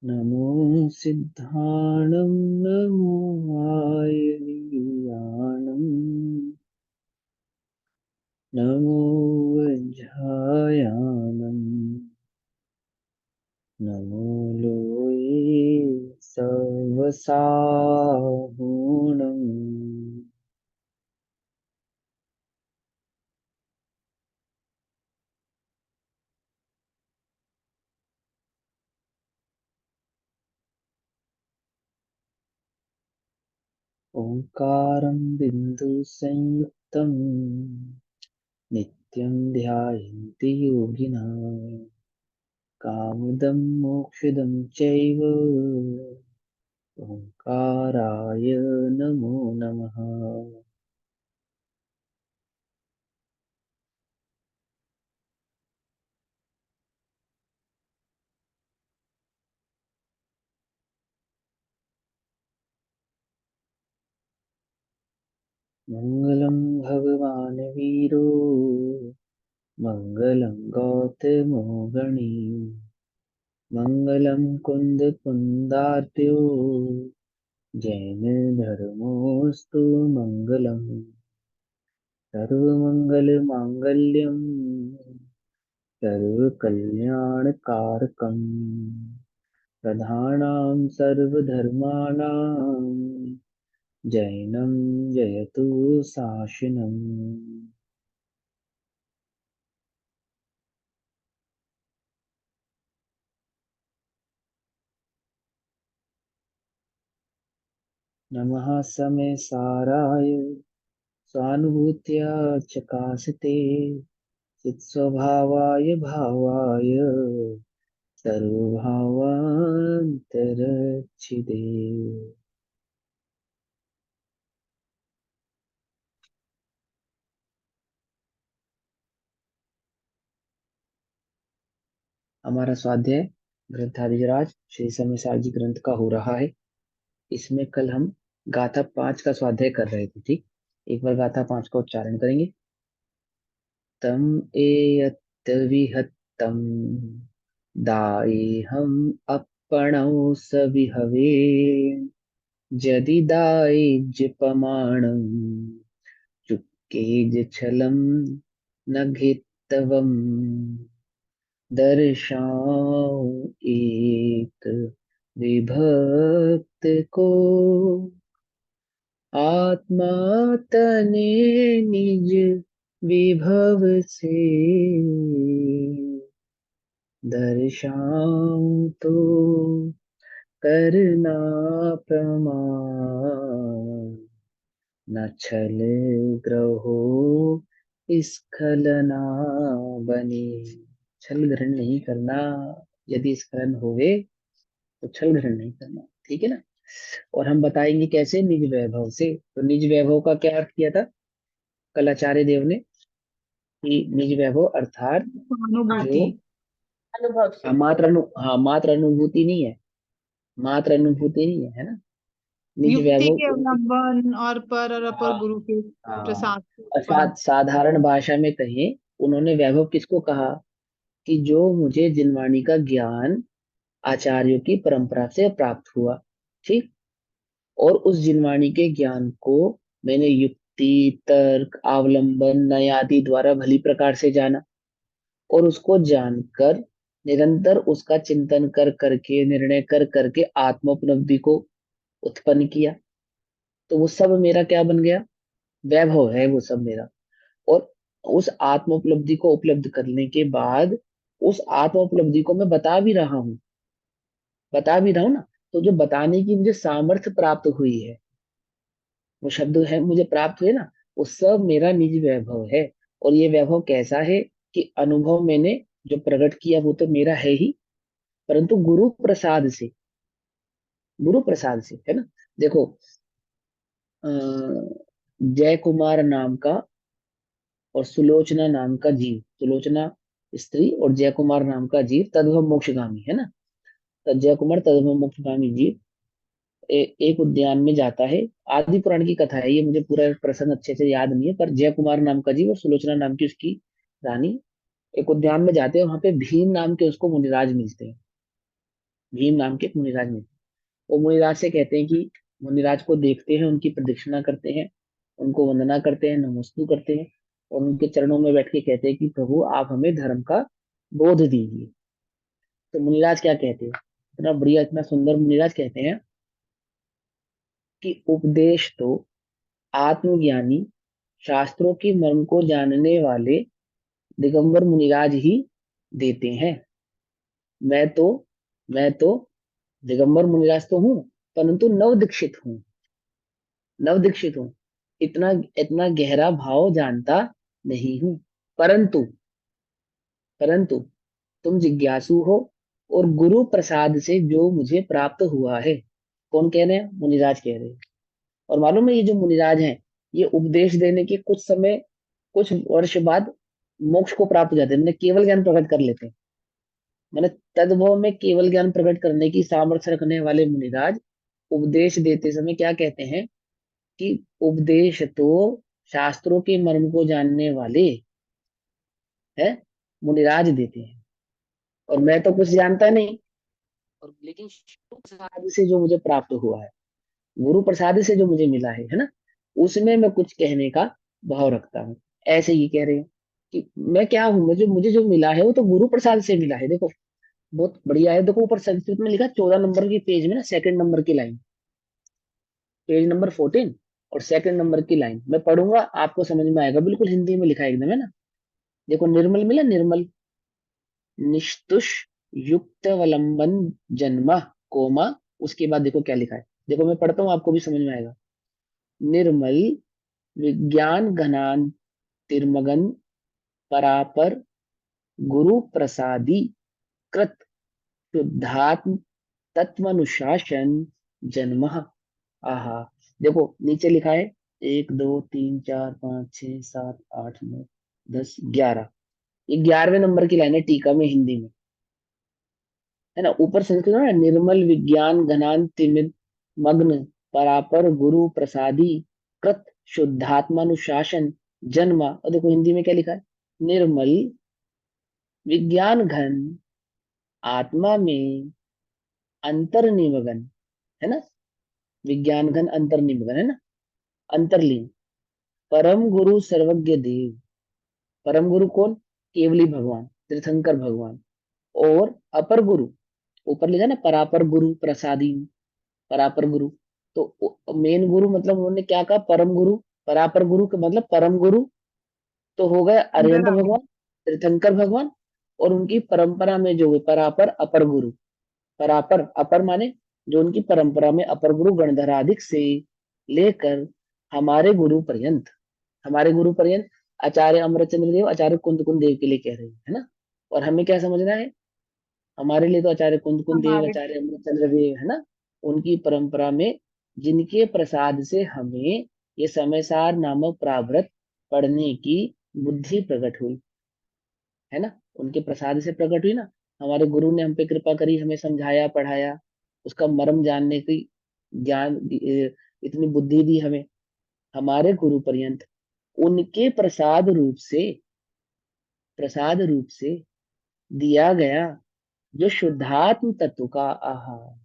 नमो सिद्धाणं नमो वायुयानम् नमो वज्रायानम् नमो लोये सर्वसाहुणम् ओंकारं बिन्दुसंयुक्तं नित्यं ध्यायन्ति योगिनः कामदं मोक्षदं चैव ओंकाराय नमो नमः। मंगलम भगवान वीरो मंगलम गौतमो गणी मंगलम कुंद कुंदार्त्यो जैन धर्मोस्तु मंगलम सर्वमंगल मांगल्यम सर्वकल्याणकारकम प्रधानां सर्वधर्माणां जैनं जयतु शासनम्। नमः समय साराय स्वानुभूत्या चकासते चित्स्वभावाय भावाय सर्वभावान्तरच्छिदे। हमारा स्वाध्याय ग्रंथादिराज श्री समय सारजी ग्रंथ का हो रहा है। इसमें कल हम गाथा 5 का स्वाध्याय कर रहे थे। ठीक, एक बार गाथा 5 का उच्चारण करेंगे। तम एयत विहतम दाएहम अपणौ सविहवे जदि दायिज्यपमाणं चुक्केज छलम न घेत्तवम् दर्शाओ एक विभक्त को आत्मा तने निज विभव से दर्शाऊं तो करना प्रमाण न छल ग्रहो स्खलना बने। छल ग्रहण नहीं करना, यदि स्खलन होवे तो छल ग्रहण नहीं करना, ठीक है ना। और हम बताएंगे कैसे, निज वैभव से। तो निज वैभव का क्या अर्थ किया था कल आचार्य देव ने, कि निज वैभव अर्थात जो अनुभूति। अनुभव से। हाँ मात्र अनुभूति नहीं है, मात्र अनुभूति नहीं है, है ना। निज युक्ति वैभव के अवलंबन और पर और अपर हाँ गुरु के हाँ। प्रसाद से उत्पन्न। साधारण भाषा में कहें, उन्होंने वैभव किसको कहा, कि जो मुझे जिनवाणी का ज्ञान आचार्यों की परंपरा से प्राप्त हुआ। ठीक, और उस जिनवाणी के ज्ञान को मैंने युक्ति तर्क अवलंबन न्याय आदि द्वारा भली प्रकार से जाना, और उसको जानकर निरंतर उसका चिंतन कर करके निर्णय कर करके आत्मोपलब्धि को उत्पन्न किया। तो वो सब मेरा क्या बन गया, वैभव है वो सब मेरा। और उस आत्मोपलब्धि को उपलब्ध करने के बाद उस आत्मोपलब्धि को मैं बता भी रहा हूं ना। तो जो बताने की मुझे सामर्थ्य प्राप्त हुई है, वो शब्द है मुझे प्राप्त हुए ना, वो सब मेरा निजी वैभव है। और ये वैभव कैसा है, कि अनुभव मैंने जो प्रकट किया वो तो मेरा है ही, परंतु गुरु प्रसाद से है ना। देखो, अ, जय कुमार नाम का और सुलोचना नाम का जीव, सुलोचना स्त्री और जय कुमार नाम का जीव तद्भव मोक्षगामी है ना। तो जय कुमार तद्भव मोक्षगामी जीव एक उद्यान में जाता है। आदि पुराण की कथा है ये, मुझे पूरा प्रसंग अच्छे से याद नहीं है, पर जय कुमार नाम का जीव और सुलोचना नाम की उसकी रानी एक उद्यान में जाते हैं। वहां पे भीम नाम के उसको मुनिराज मिलते हैं। भीम नाम के एक मुनिराज ने। वो मुनिराज से कहते हैं कि मुनिराज को देखते हैं, उनकी प्रदक्षिणा करते हैं, उनको वंदना करते हैं, नमस्तु करते हैं, और उनके चरणों में बैठ के कहते हैं कि प्रभु आप हमें धर्म का बोध दीजिए। तो मुनिराज क्या कहते हैं, इतना बढ़िया इतना सुंदर मुनिराज कहते हैं कि उपदेश तो आत्मज्ञानी शास्त्रों की मर्म को जानने वाले दिगंबर मुनिराज ही देते हैं। मैं तो मैं तो दिगंबर मुनिराज तो हूँ, परंतु नव दीक्षित हूँ, इतना इतना गहरा भाव जानता नहीं हूँ। परंतु परंतु तुम जिज्ञासु हो, और गुरु प्रसाद से जो मुझे प्राप्त हुआ है। कौन कह रहे हैं, मुनिराज कह रहे हैं। और मालूम है ये जो मुनिराज हैं, ये उपदेश देने के कुछ वर्ष बाद मोक्ष को प्राप्त हो जाते हैं, मैंने केवल ज्ञान प्रकट कर लेते हैं। मैंने तद्भव में केवल ज्ञान प्रकट करने की सामर्थ्य रखने वाले मुनिराज उपदेश देते समय क्या कहते हैं कि उपदेश तो शास्त्रों के मर्म को जानने वाले है मुनिराज देते हैं, और मैं तो कुछ जानता नहीं। और लेकिन गुरु प्रसाद से जो मुझे प्राप्त हुआ है, गुरु प्रसाद से जो मुझे मिला है ना, उसमें मैं कुछ कहने का भाव रखता हूँ। ऐसे ही कह रहे हैं कि मैं क्या हूँ, मुझे मुझे जो मिला है वो तो गुरु प्रसाद से मिला है। देखो बहुत बढ़िया है, देखो ऊपर संस्कृत में लिखा 14 नंबर की पेज में ना, सेकंड नंबर की लाइन, पेज नंबर 14 और सेकंड नंबर की लाइन मैं पढ़ूंगा, आपको समझ में आएगा, बिल्कुल हिंदी में लिखा है एकदम, है ना। देखो निर्मल मिला, निर्मल, निस्तुष युक्त वलंबन जन्म, कोमा, उसके बाद देखो क्या लिखा है। देखो मैं पढ़ता हूँ, आपको भी समझ में आएगा। निर्मल विज्ञान घनान तिर्मगन परापर गुरु प्रसादी कृत शुद्धात्म तत्वनुशासन जन्म। आहा, देखो नीचे लिखा है 1 2 3 4 5 6 7 8 9 10 11, ये 11वें नंबर की लाइन है टीका में हिंदी में, है ना। ऊपर संस्कृत में ना, निर्मल विज्ञान घनान तिमिर मग्न परापर गुरु प्रसादी कृत शुद्धात्मानुशासन जन्म। और देखो हिंदी में क्या लिखा है, निर्मल विज्ञान घन आत्मा में अंतर्निमगन, है ना। विज्ञान घन अंतर्निमगन, है ना, अंतर्लीन, परम गुरु सर्वज्ञ देव। परम गुरु कौन, केवली भगवान, तीर्थंकर भगवान। और अपर गुरु, ऊपर लिखा ना परापर गुरु प्रसादी, परापर गुरु। तो मेन गुरु मतलब उन्होंने क्या कहा, परम गुरु। परापर गुरु का मतलब परम गुरु तो हो गए अरिहंत अंतरात्मा। भगवान, तीर्थंकर भगवान। और उनकी परंपरा में जो है परापर अपर गुरु, परापर अपर माने जो उनकी परंपरा में अपर गुरु गणधराधिक से लेकर हमारे गुरु पर्यंत, हमारे गुरु पर्यंत आचार्य अमरचंद्र देव, आचार्य कुंद कुंद देव के लिए कह रहे हैं, है ना। और हमें क्या समझना है, हमारे लिए तो आचार्य कुंद कुंद देव, हमारे आचार्य अमृतचंद्र देव, है ना। उनकी परंपरा में जिनके प्रसाद से हमें ये समयसार नामक प्रावृत पढ़ने की बुद्धि प्रकट हुई, है ना, उनके प्रसाद से प्रकट हुई ना। हमारे गुरु ने हम पे कृपा करी, हमें समझाया पढ़ाया, उसका मर्म जानने की ज्ञान इतनी बुद्धि दी हमें। हमारे गुरु पर्यंत उनके प्रसाद रूप से दिया गया जो शुद्धात्म तत्व का आहार,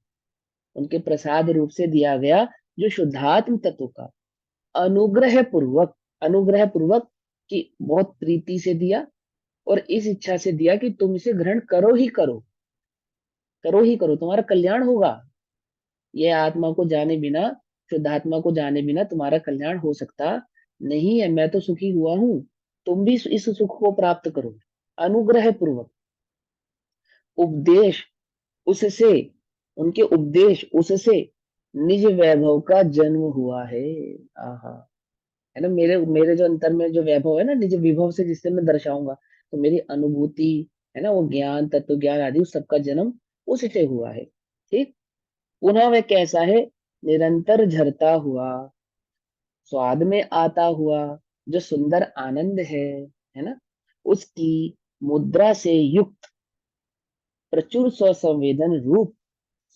उनके प्रसाद रूप से दिया गया जो शुद्धात्म तत्व का अनुग्रह पूर्वक की बहुत प्रीति से दिया, और इस इच्छा से दिया कि तुम इसे ग्रहण करो ही करो, करो ही करो, तुम्हारा कल्याण होगा। ये आत्मा को जाने बिना, शुद्ध आत्मा को जाने बिना तुम्हारा कल्याण हो सकता नहीं है। मैं तो सुखी हुआ हूं, तुम भी इस सुख को प्राप्त करो। अनुग्रह पूर्वक उपदेश उससे, उनके उपदेश उससे निज वैभव का जन्म हुआ है। आहा, है ना, मेरे मेरे जो अंतर में जो वैभव है ना, निज विभव से जिससे मैं दर्शाऊंगा, तो मेरी अनुभूति, है ना, वो ज्ञान तत्व ज्ञान आदि उस सबका जन्म उससे हुआ है। ठीक, पुनः वह कैसा है, निरंतर झरता हुआ, स्वाद में आता हुआ, जो सुंदर आनंद है ना, उसकी मुद्रा से युक्त प्रचुर स्वसंवेदन रूप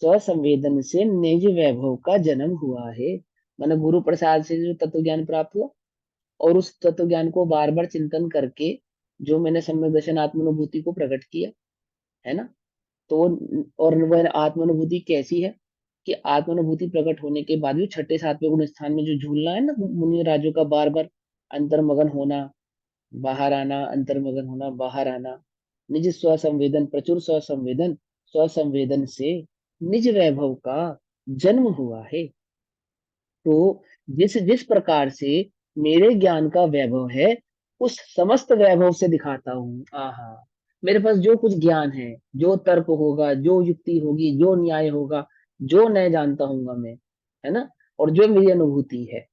स्वसंवेदन से निज वैभव का जन्म हुआ है। मैंने गुरु प्रसाद से जो तत्व ज्ञान प्राप्त हुआ, और उस तत्व ज्ञान को बार बार चिंतन करके जो मैंने सम्यक दर्शन आत्मानुभूति को प्रकट किया, है ना, तो और वह आत्मानुभूति कैसी है कि आत्मानुभूति प्रकट होने के बाद भी छठे सातवें गुण स्थान में जो झूलना है ना मुनि राजों का, बार बार अंतर्मगन होना, बाहर आना, अंतर्मगन होना, बाहर आना, निज स्वसंवेदन, प्रचुर स्वसंवेदन, स्वसंवेदन से निज वैभव का जन्म हुआ है। तो जिस जिस प्रकार से मेरे ज्ञान का वैभव है, उस समस्त वैभव से दिखाता हूँ। आहा, मेरे पास जो कुछ ज्ञान है, जो तर्क होगा, जो युक्ति होगी, जो न्याय होगा, जो मैं जानता हूंगा मैं, है ना, और जो मेरी अनुभूति है,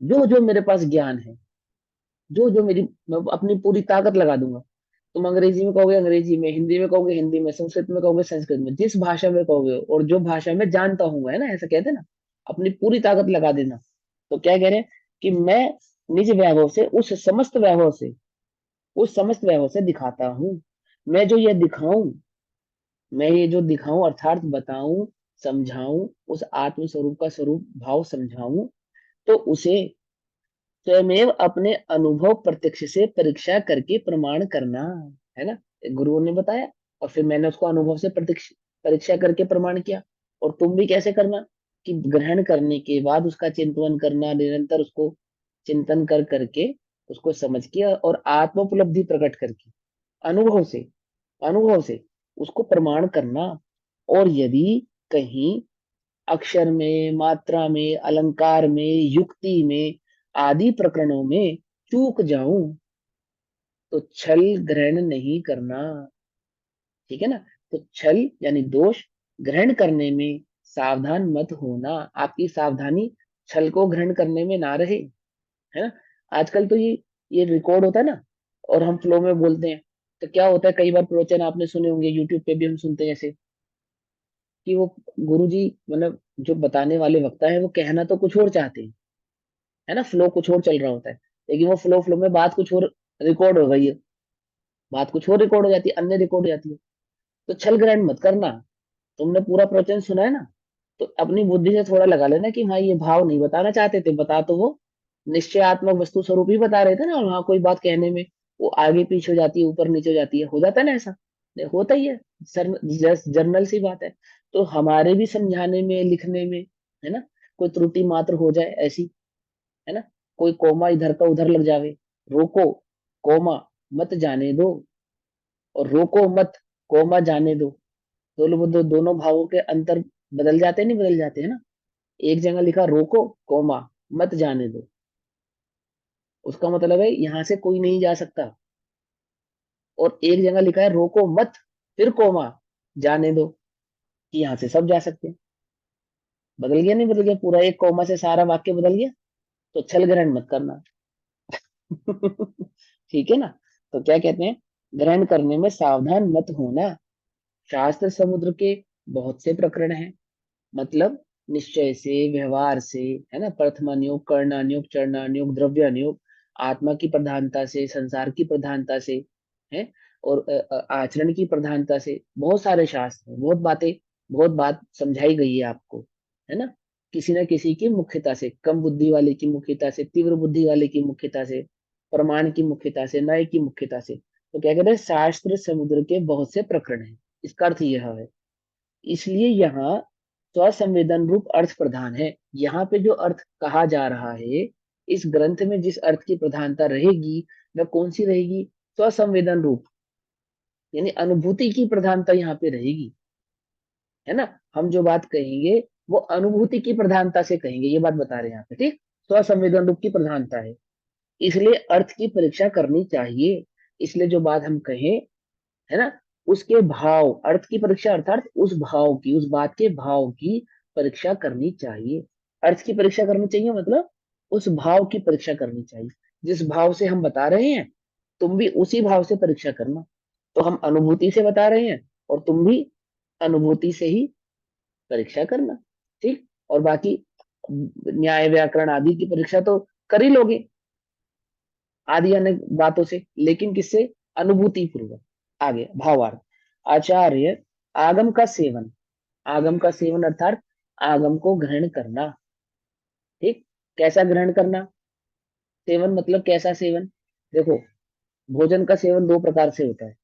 जो जो मेरे पास ज्ञान है, जो जो मेरी, मैं अपनी पूरी ताकत लगा दूंगा। तुम अंग्रेजी में कहोगे अंग्रेजी में, हिंदी में कहोगे हिंदी में, संस्कृत में कहोगे संस्कृत में, जिस भाषा में कहोगे और जो भाषा में जानता हूँ, है ना, ऐसा कहते हैं ना, अपनी पूरी ताकत लगा देना। तो क्या कह रहे हैं कि मैं निज वैभव से, उस समस्त वैभव से, उस समस्त वैभव से दिखाता हूँ। मैं जो ये दिखाऊं, मैं ये जो दिखाऊं अर्थात बताऊं, समझाऊं, उस आत्म स्वरूप का स्वरूप भाव समझाऊं, तो उसे स्वयमेव अपने अनुभव प्रत्यक्ष से परीक्षा करके प्रमाण करना, है ना, गुरुओं ने बताया, और फिर मैंने उसको अनुभव से प्रत्यक्ष परीक्षा करके प्रमाण किया। और तुम भी कैसे करना कि ग्रहण करने के बाद उसका चिंतन करना, निरंतर उसको चिंतन कर करके उसको समझ के और आत्मोपलब्धि प्रकट करके अनुभव से, अनुभव से उसको प्रमाण करना। और यदि कहीं अक्षर में, मात्रा में, अलंकार में, युक्ति में आदि प्रकरणों में चूक जाऊं, तो छल ग्रहण नहीं करना। ठीक है ना। तो छल यानी दोष ग्रहण करने में सावधान मत होना। आपकी सावधानी छल को ग्रहण करने में ना रहे, है ना। आजकल तो ये रिकॉर्ड होता है ना, और हम फ्लो में बोलते हैं, तो क्या होता है, कई बार प्रवचन आपने सुने होंगे, यूट्यूब पे भी हम सुनते हैं ऐसे, कि वो गुरु जी, मतलब जो बताने वाले वक्ता है, वो कहना तो कुछ और चाहते हैं, है ना, फ्लो कुछ और चल रहा होता है, लेकिन वो फ्लो फ्लो में बात कुछ और रिकॉर्ड हो गई है, बात कुछ और रिकॉर्ड हो जाती है, अन्य रिकॉर्ड हो जाती है। तो छल ग्रहण मत करना। तुमने पूरा प्रवचन सुना है ना, तो अपनी बुद्धि से थोड़ा लगा लेना कि हाँ ये भाव नहीं बताना चाहते थे, बता तो वो निश्चयात्मक वस्तु स्वरूप ही बता रहे थे ना, और वहां कोई बात कहने में वो आगे पीछे हो जाती है, ऊपर नीचे हो जाती है, हो जाता है ना ऐसा, नहीं, होता ही है, जर्नल सी बात है। तो हमारे भी समझाने में, लिखने में, है ना, कोई त्रुटि मात्र हो जाए ऐसी, है ना, कोई कोमा इधर का उधर लग जावे, रोको, कोमा मत जाने दो, और रोको मत, कोमा जाने दो। दोनों भावों के अंतर बदल जाते, नहीं बदल जाते, है ना। एक जगह लिखा रोको, कोमा मत जाने दो, उसका मतलब है यहां से कोई नहीं जा सकता। और एक जगह लिखा है रोको मत, फिर कोमा जाने दो, कि यहां से सब जा सकते हैं। बदल गया, नहीं बदल गया, पूरा एक कोमा से सारा वाक्य बदल गया। तो छल ग्रहण मत करना। ठीक है ना। तो क्या कहते हैं, ग्रहण करने में सावधान मत होना। शास्त्र समुद्र के बहुत से प्रकरण हैं, मतलब निश्चय से, व्यवहार से, है ना, प्रथमानुयोग, कर्णानुयोग, चरणानुयोग, द्रव्यानुयोग, आत्मा की प्रधानता से, संसार की प्रधानता से, है, और आचरण की प्रधानता से, बहुत सारे शास्त्र हैं, बहुत बातें, बहुत बात समझाई गई है आपको, है ना। किसी न किसी की मुख्यता से, कम बुद्धि वाले की मुख्यता से, तीव्र बुद्धि वाले की मुख्यता से, प्रमाण की मुख्यता से, न्याय की मुख्यता से। तो क्या कहते हैं, शास्त्र समुद्र के बहुत से प्रकरण हैं, इसका अर्थ यह है। इसलिए यहाँ स्वसंवेदन रूप अर्थ प्रधान है। यहाँ पे जो अर्थ कहा जा रहा है, इस ग्रंथ में जिस अर्थ की प्रधानता रहेगी, वह कौन सी रहेगी, स्वसंवेदन रूप, यानी अनुभूति की प्रधानता यहाँ पे रहेगी, है ना। हम जो बात कहेंगे वो अनुभूति की प्रधानता से कहेंगे, ये बात बता रहे हैं यहाँ पे, ठीक। स्वसंवेदन रूप की प्रधानता है, इसलिए अर्थ की परीक्षा करनी चाहिए। इसलिए जो बात हम कहें, है ना, उसके भाव, अर्थ की परीक्षा अर्थात उस भाव की, उस बात के भाव की परीक्षा करनी चाहिए। अर्थ की परीक्षा करनी चाहिए मतलब उस भाव की परीक्षा करनी चाहिए, जिस भाव से हम बता रहे हैं, तुम भी उसी भाव से परीक्षा करना। तो हम अनुभूति से बता रहे हैं, और तुम भी अनुभूति से ही परीक्षा करना, ठीक। और बाकी न्याय व्याकरण आदि की परीक्षा तो कर ही लोगे, आदि अनेक बातों से, लेकिन किससे, अनुभूति पूर्वक। आगे भावार्थ, आचार्य, आगम का सेवन, आगम का सेवन अर्थात आगम को ग्रहण करना, ठीक। कैसा ग्रहण करना, सेवन मतलब कैसा सेवन। देखो, भोजन का सेवन दो प्रकार से होता है,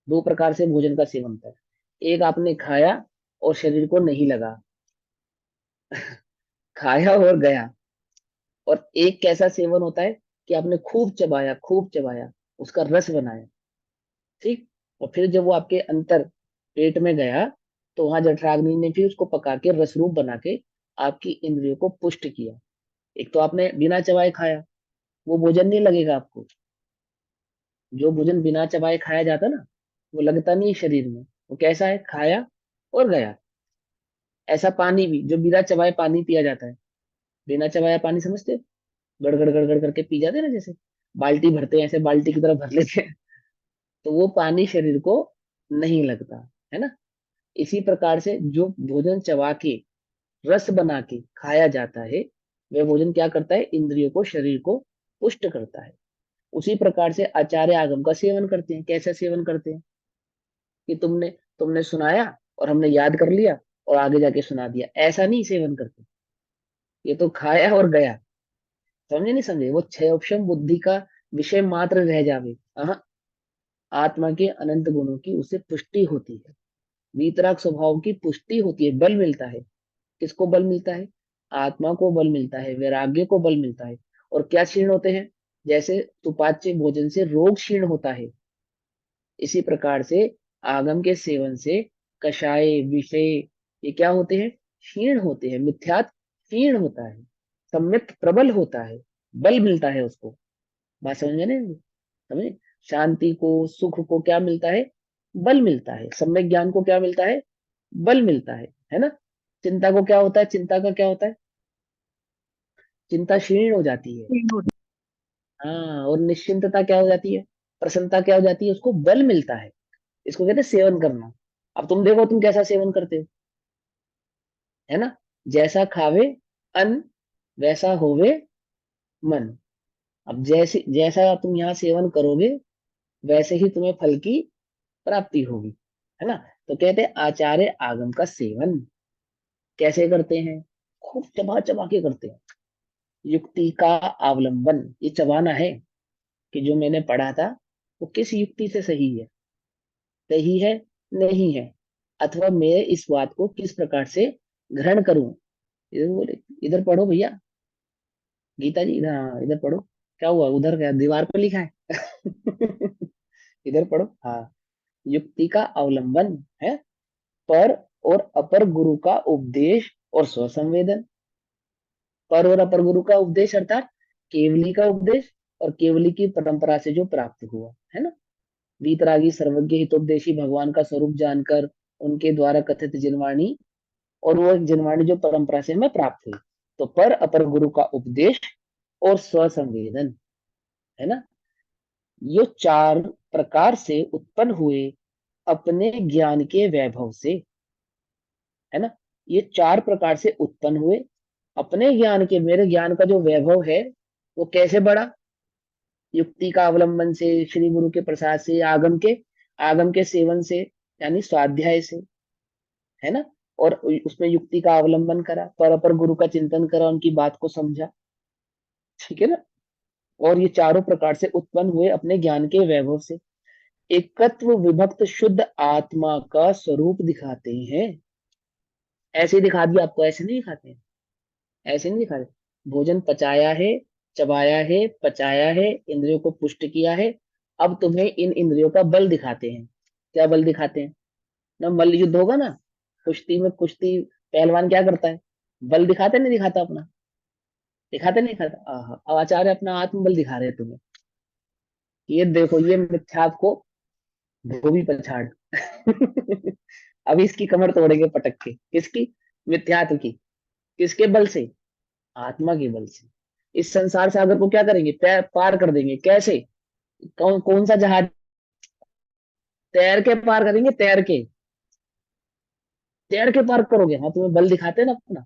दो प्रकार से भोजन का सेवन होता है। एक आपने खाया और शरीर को नहीं लगा, खाया और गया। और एक कैसा सेवन होता है कि आपने खूब चबाया, खूब चबाया, उसका रस बनाया, ठीक। और फिर जब वो आपके अंतर पेट में गया, तो वहां जठराग्नि ने फिर उसको पका के रस रूप बना के आपकी इंद्रियों को पुष्ट किया। एक तो आपने बिना चबाए खाया, वो भोजन नहीं लगेगा आपको। जो भोजन बिना चबाए खाया जाता ना, वो लगता नहीं है शरीर में। वो कैसा है, खाया और गया। ऐसा पानी भी जो बिना चबाए पानी पिया जाता है, बिना चबाया पानी समझते हो, गड़गड़ गड़गड़ करके पी जाते हैं ना, जैसे बाल्टी भरते हैं, ऐसे बाल्टी की तरह भर लेते हैं, तो वो पानी शरीर को नहीं लगता, है ना। इसी प्रकार से जो भोजन चबा के रस बना के खाया जाता है, वह भोजन क्या करता है, इंद्रियों को, शरीर को पुष्ट करता है। उसी प्रकार से आचार्य आगम का सेवन करते हैं। कैसा सेवन करते हैं कि तुमने तुमने सुनाया और हमने याद कर लिया और आगे जाके सुना दिया, ऐसा नहीं सेवन करते। ये तो खाया और गया। समझे नहीं समझे, वो छह ऑप्शन बुद्धि का विषय मात्र रह जावे। हाँ, आत्मा के अनंत गुणों की उससे पुष्टि होती है, वीतराग स्वभाव की पुष्टि होती है, बल मिलता है। किसको बल मिलता है, आत्मा को बल मिलता है, वैराग्य को बल मिलता है। और क्या क्षीण होते हैं, जैसे सुपाच्य भोजन से रोग क्षीण होता है, इसी प्रकार से आगम के सेवन से कषाय विषय ये क्या होते हैं, क्षीण होते हैं। मिथ्यात्व क्षीण होता है, सम्यक प्रबल होता है, बल मिलता है उसको। बात समझ में नहीं समझे। शांति को, सुख को क्या मिलता है, बल मिलता है। सम्यक ज्ञान को क्या मिलता है, बल मिलता है ना। चिंता को क्या होता है, चिंता का क्या होता है, चिंता क्षीण हो जाती है। हाँ, और निश्चिंतता क्या हो जाती है, प्रसन्नता क्या हो जाती है, उसको बल मिलता है। इसको कहते हैं सेवन करना। अब तुम देखो तुम कैसा सेवन करते हो, है ना। जैसा खावे अन्न, वैसा होवे मन। अब जैसे जैसा तुम यहाँ सेवन करोगे, वैसे ही तुम्हें फल की प्राप्ति होगी, है ना। तो कहते हैं आचार्य आगम का सेवन कैसे करते हैं, खूब चबा चबा के करते हैं। युक्ति का अवलंबन, ये चबाना है कि जो मैंने पढ़ा था वो किस युक्ति से सही है, नहीं है, अथवा मैं इस बात को किस प्रकार से ग्रहण करूं। इधर बोले, इधर पढ़ो भैया, गीता जी, हाँ इधर पढ़ो। क्या हुआ, उधर क्या दीवार पर लिखा है? इधर पढ़ो, हाँ। युक्ति का अवलंबन है, पर और अपर गुरु का उपदेश और स्वसंवेदन। पर और अपर गुरु का उपदेश अर्थात केवली का उपदेश, और केवली की परंपरा से जो प्राप्त हुआ, है ना। वीतरागी सर्वज्ञ हितोपदेशी भगवान का स्वरूप जानकर उनके द्वारा कथित जिनवाणी, और वो एक जिनवाणी जो परंपरा से हमें प्राप्त हुई। तो पर अपर गुरु का उपदेश और स्वसंवेदन, है ना, ये चार प्रकार से उत्पन्न हुए अपने ज्ञान के वैभव से, है ना। ये चार प्रकार से उत्पन्न हुए अपने ज्ञान के, मेरे ज्ञान का जो वैभव है वो कैसे बढ़ा, युक्ति का अवलंबन से, श्री गुरु के प्रसाद से, आगम के सेवन से, यानी स्वाध्याय से, है ना। और उसमें युक्ति का अवलंबन करा, पर अपर गुरु का चिंतन करा, उनकी बात को समझा, ठीक है ना। और ये चारों प्रकार से उत्पन्न हुए अपने ज्ञान के वैभव से एकत्व विभक्त शुद्ध आत्मा का स्वरूप दिखाते हैं। ऐसे ही दिखा दिया आपको, ऐसे नहीं दिखाते हैं, ऐसे नहीं दिखाते। भोजन पचाया है, चबाया है, पचाया है, इंद्रियों को पुष्ट किया है। अब तुम्हें इन इंद्रियों का बल दिखाते हैं। क्या बल दिखाते हैं ना, मल्ल युद्ध होगा ना, कुश्ती में, कुश्ती पहलवान क्या करता है, बल दिखाते नहीं दिखाता अपना, दिखाते नहीं दिखाता। अब आचार्य अपना आत्मबल दिखा रहे हैं तुम्हें। ये देखो, ये मिथ्यात्व को धोबी पछाड़। अब इसकी कमर तोड़ेंगे पटक के, किसकी, मिथ्यात्व की। किसके बल से, आत्मा के बल से। इस संसार सागर को क्या करेंगे, पार कर देंगे। कैसे, कौन कौन सा जहाज, तैर के पार करेंगे, तैर के, तैर के पार करोगे। हाँ, तुम्हें बल दिखाते हैं ना अपना।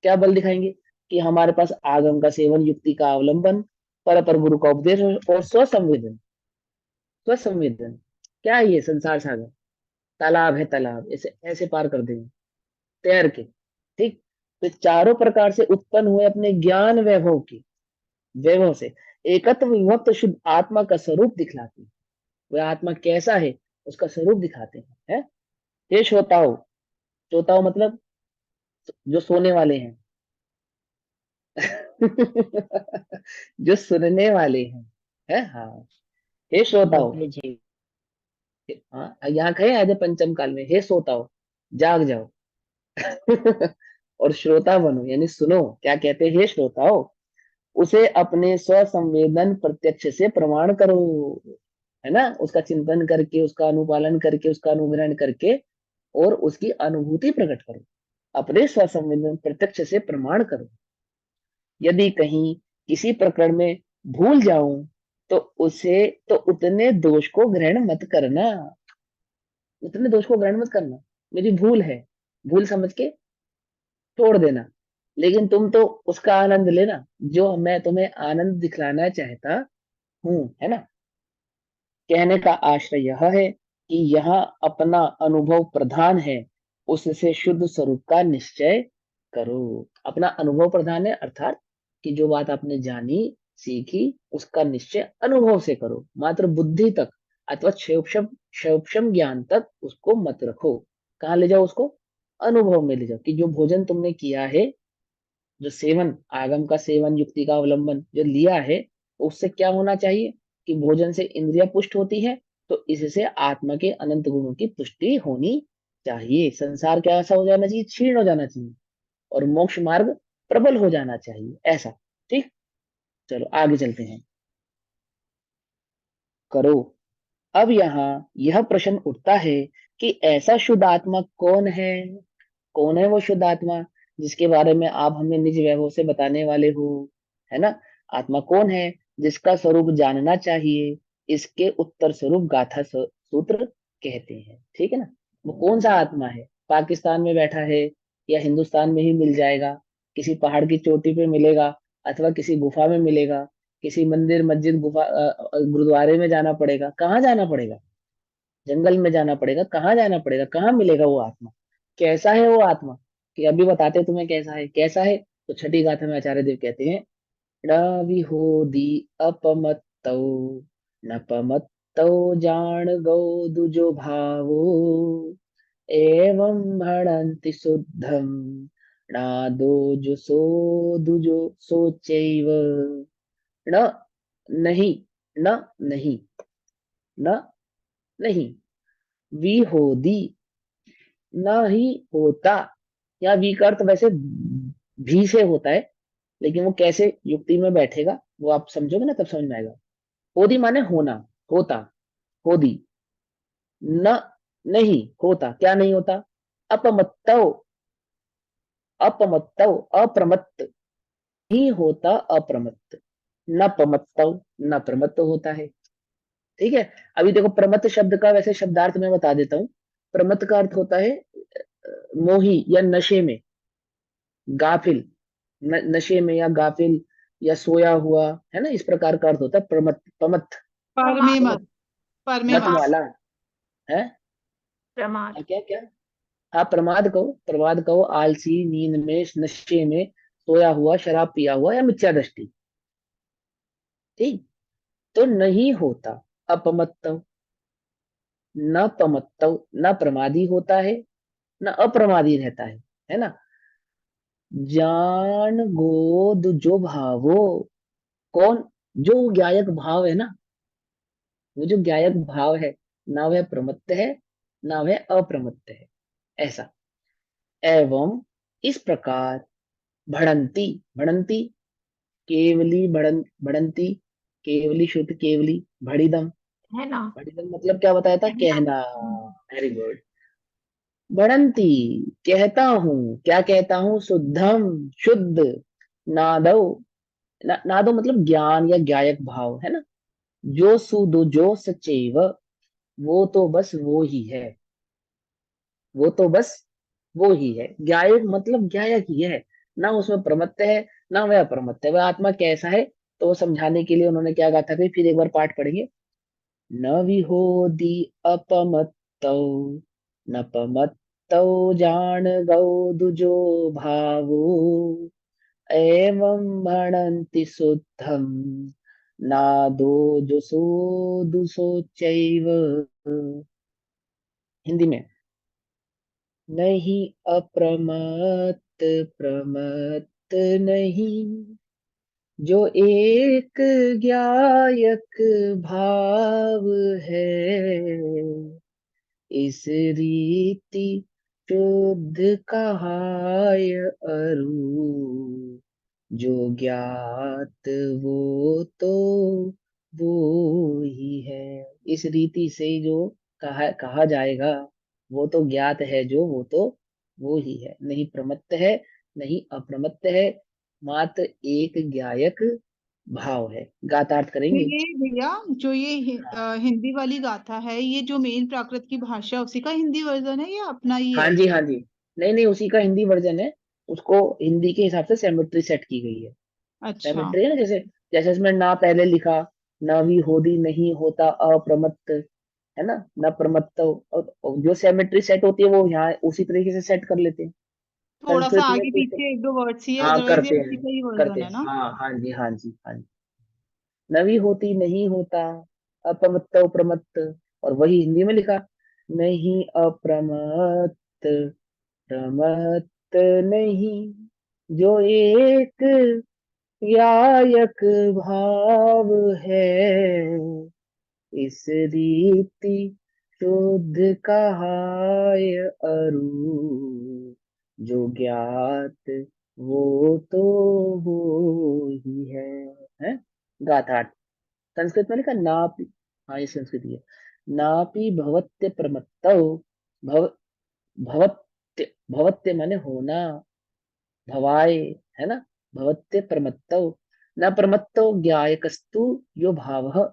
क्या बल दिखाएंगे कि हमारे पास आगम का सेवन, युक्ति का अवलंबन, पर गुरु का उपदेश और स्वसंवेदन। स्वसंवेदन क्या है, ये संसार सागर तालाब है, तालाब ऐसे ऐसे पार कर देंगे तैर के, ठीक। तो चारों प्रकार से उत्पन्न हुए अपने ज्ञान वैभव की, वैभव से एकत्व विभक्त शुद्ध आत्मा का स्वरूप दिखलाती है। वह आत्मा कैसा है, उसका स्वरूप दिखाते हैं, है? हे श्रोताओ, श्रोताओ मतलब जो सोने वाले हैं। जो सुनने वाले हैं, है? हाँ, हे श्रोताओ। बोले जी। हाँ, यहाँ कहे आज पंचम काल में, हे श्रोताओ जाग जाओ। और श्रोता बनो, यानी सुनो क्या कहते हैं, हे श्रोताओ, उसे अपने स्वसंवेदन प्रत्यक्ष से प्रमाण करो, है ना? उसका चिंतन करके, उसका अनुपालन करके, उसका अनुग्रहण करके और उसकी अनुभूति प्रकट करो, अपने स्वसंवेदन प्रत्यक्ष से प्रमाण करो। यदि कहीं किसी प्रकरण में भूल जाऊं तो उसे तो उतने दोष को ग्रहण मत करना, उतने दोष को ग्रहण मत करना। मेरी भूल है, भूल समझ के छोड़ देना, लेकिन तुम तो उसका आनंद लेना जो मैं तुम्हें आनंद दिखलाना चाहता हूं, है ना? कहने का आशय यह है कि यहाँ अपना अनुभव प्रधान है, उससे शुद्ध स्वरूप का निश्चय करो। अपना अनुभव प्रधान है, अर्थात कि जो बात आपने जानी, सीखी, उसका निश्चय अनुभव से करो, मात्र बुद्धि तक अथवा क्षोक्षम ज्ञान तक उसको मत रखो। कहाँ ले जाओ उसको? अनुभव में ले जाओ, कि जो भोजन तुमने किया है, जो सेवन, आगम का सेवन, युक्ति का अवलंबन जो लिया है, उससे क्या होना चाहिए? कि भोजन से इंद्रिया पुष्ट होती है, तो इससे आत्मा के अनंत गुणों की पुष्टि होनी चाहिए। संसार कैसा हो जाना चाहिए? क्षीण हो जाना चाहिए, और मोक्ष मार्ग प्रबल हो जाना चाहिए, ऐसा। ठीक, चलो आगे चलते हैं। करो। अब यहाँ यह प्रश्न उठता है कि ऐसा शुद्ध आत्मा कौन है? कौन है वो शुद्ध आत्मा जिसके बारे में आप हमें निज वैभव से बताने वाले हो, है ना? आत्मा कौन है जिसका स्वरूप जानना चाहिए? इसके उत्तर स्वरूप गाथा सूत्र कहते हैं, ठीक है ना? वो कौन सा आत्मा है? पाकिस्तान में बैठा है या हिंदुस्तान में ही मिल जाएगा, किसी पहाड़ की चोटी पे मिलेगा, अथवा किसी गुफा में मिलेगा, किसी मंदिर मस्जिद गुफा गुरुद्वारे में जाना पड़ेगा? कहाँ जाना पड़ेगा? जंगल में जाना पड़ेगा? कहाँ जाना पड़ेगा? कहाँ मिलेगा वो आत्मा? कैसा है वो आत्मा? कि अभी बताते हैं तुम्हें कैसा है, कैसा है। तो छठी गाथा में आचार्य देव कहते हैं, विहोदी अपमत्तौ नपमत्तौ जान गौ दुजो भावो एवं भणन्ति शुद्धम नादो जुसो दुजो सोचैव। न नहीं, न नहीं, न नहीं, विहोदी न ही होता। या वी का अर्थ वैसे भी से होता है, लेकिन वो कैसे युक्ति में बैठेगा वो आप समझोगे ना, तब समझ में आएगा। होदी माने होना, होता, होदी। न नहीं होता, क्या नहीं होता? अपमत्तव, अपमत्तव अप्रमत्त, ही होता अप्रमत्त। न प्रमत्तव, न प्रमत्त होता है। ठीक है। अभी देखो, प्रमत्त शब्द का वैसे शब्दार्थ मैं बता देता हूँ। प्रमत्त का अर्थ होता है मोही या नशे में, गाफिल, नशे में या गाफिल या सोया हुआ, है ना? इस प्रकार का अर्थ होता है प्रमत्त, प्रमत्त। पर में ठीक है, मत, पर में मत मत। वाला है। प्रमाद। क्या क्या? हाँ, प्रमाद कहो, प्रमाद कहो, आलसी, नींद में, नशे में, सोया हुआ, शराब पिया हुआ या मिथ्या दृष्टि। ठीक, तो नहीं होता अपमत्तव, न पमत्तव, न प्रमादी होता है, न अप्रमादी रहता है ना? जान गोद जो भावो, कौन? जो ज्ञायक भाव है ना, वो जो ज्ञायक भाव है, ना वह प्रमत्त है, ना वह अप्रमत्त है, ऐसा। एवं इस प्रकार भड़ंती, भड़ंती, केवली भड़ंती, केवली शुद्ध केवली, भड़िदम, है ना। भड़िदम मतलब क्या बताया था? कहना। Very good. भड़ंती, कहता हूँ, क्या कहता हूँ? शुद्धम, शुद्ध, नादो, नादो मतलब ज्ञान या ज्ञायक भाव, है ना? जो सुदो जो सचैव, वो तो बस वो ही है, वो तो बस वो ही है। ज्ञायक मतलब ज्ञायक ही है, ना उसमें प्रमत्त है, ना वह अप्रमत्त है। वह आत्मा कैसा है, तो वो समझाने के लिए उन्होंने क्या गाथा कही, फिर एक बार पाठ पढ़ेंगे। न विहोदी अपमत्तौ नपमत्तौ जान गौ दुजो भावो एवं भणन्ति शुद्धम नादो जुसो दुसो चैव। हिंदी में। नहीं अप्रमत्त प्रमत्त नहीं, जो एक ज्ञायक भाव है, इस रीति शुद्ध कहाय अरु, जो ज्ञात वो तो वो ही है। इस रीति से जो कहा जाएगा, वो तो ज्ञात है, जो वो तो वो ही है, नहीं प्रमत्त है नहीं अप्रमत्त है, मात्र एक ज्ञायक भाव है। गातार्थ तो करेंगे। ये भैया, जो ये हाँ हिंदी वाली गाथा है, ये जो मेन प्राकृत की भाषा है उसी का हिंदी वर्जन है या अपना ही हाँ है? जी, हाँ जी। नहीं नहीं, उसी का हिंदी वर्जन है। उसको हिंदी के हिसाब से सेमेट्री सेट की गई है। अच्छा। सेमेट्री है ना, जैसे जैसे इसमें ना पहले लिखा, ना भी होदी नहीं होता अप्रमत्त, है ना, ना प्रमत्त, और जो सेमेट्री सेट होती है वो यहाँ उसी तरीके से सेट कर लेते हैं। थोड़ा सा संस्कृत में आगे कुछ, पीछे एक दो वर्ड्स ही है, हाँ अदरवाइज ये करते उसी हैं, का ही करते वर्जन है हैं, ना? हाँ हाँ जी, हाँ जी, हाँ जी। नवी होती नहीं होता अप्रमत्त प्रमत्त, और वही हिंदी में लिखा, नहीं अप्रमत्त प्रमत्त नहीं, जो एक यायक भाव है, इस रीति शुद्ध कहाय अरु, जो ज्ञात वो तो वो ही है? गाथा। संस्कृत में लिखा नापि, हाँ ये संस्कृत ही है। नापि भवत्य प्रमत्तौ, भव भवत्य, भवत्य माने होना, भवाय, है ना, भवत्य प्रमत्तौ, न प्रमत्तौ ज्ञायकस्तु यो भावः,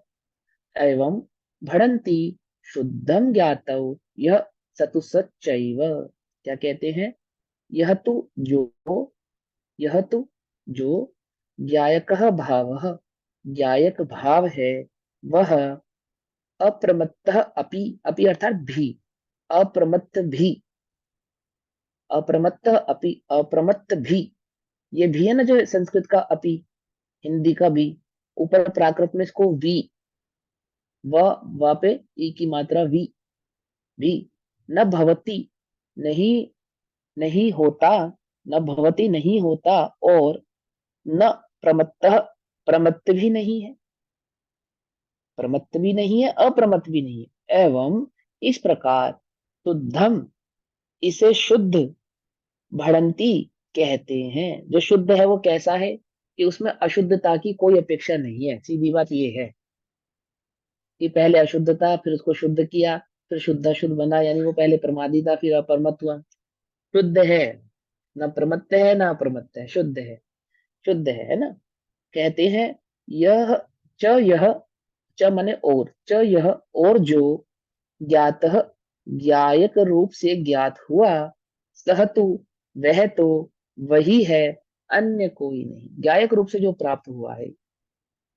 एवं भणन्ति शुद्धम ज्ञातौ यह सतु सच्चैव। क्या कहते हैं? यह तो जो, यह तो जो ज्ञायकः भावः, ज्ञायक भाव है, वह अप्रमत्तः अपि, अपि अर्थात भी, अप्रमत्त भी, अप्रमत्त अपि, अप्रमत्त भी, ये भी है ना जो संस्कृत का अपि, हिंदी का भी, ऊपर प्राकृत में इसको वी, व पे ई की मात्रा वी, भी, न भवती, नहीं, नहीं होता, न भवती नहीं होता, और न प्रमत्त, प्रमत्त भी नहीं है, प्रमत्त भी नहीं है, अप्रमत्त भी नहीं है, एवं इस प्रकार शुद्धम, इसे शुद्ध, भड़ंती कहते हैं। जो शुद्ध है वो कैसा है, कि उसमें अशुद्धता की कोई अपेक्षा नहीं है। सीधी बात ये है कि पहले अशुद्ध था, फिर उसको शुद्ध किया, फिर शुद्ध अशुद्ध बना, यानी वो पहले प्रमादी था, फिर अप्रमत्त हुआ। शुद्ध है, ना प्रमत्त है ना अप्रमत्त है, शुद्ध है, शुद्ध है ना। कहते हैं यह, च यह, च माने और, च यह, और जो ज्ञात, ज्ञायक रूप से ज्ञात हुआ, सह तु, वह तो वही है, अन्य कोई नहीं। ज्ञायक रूप से जो प्राप्त हुआ है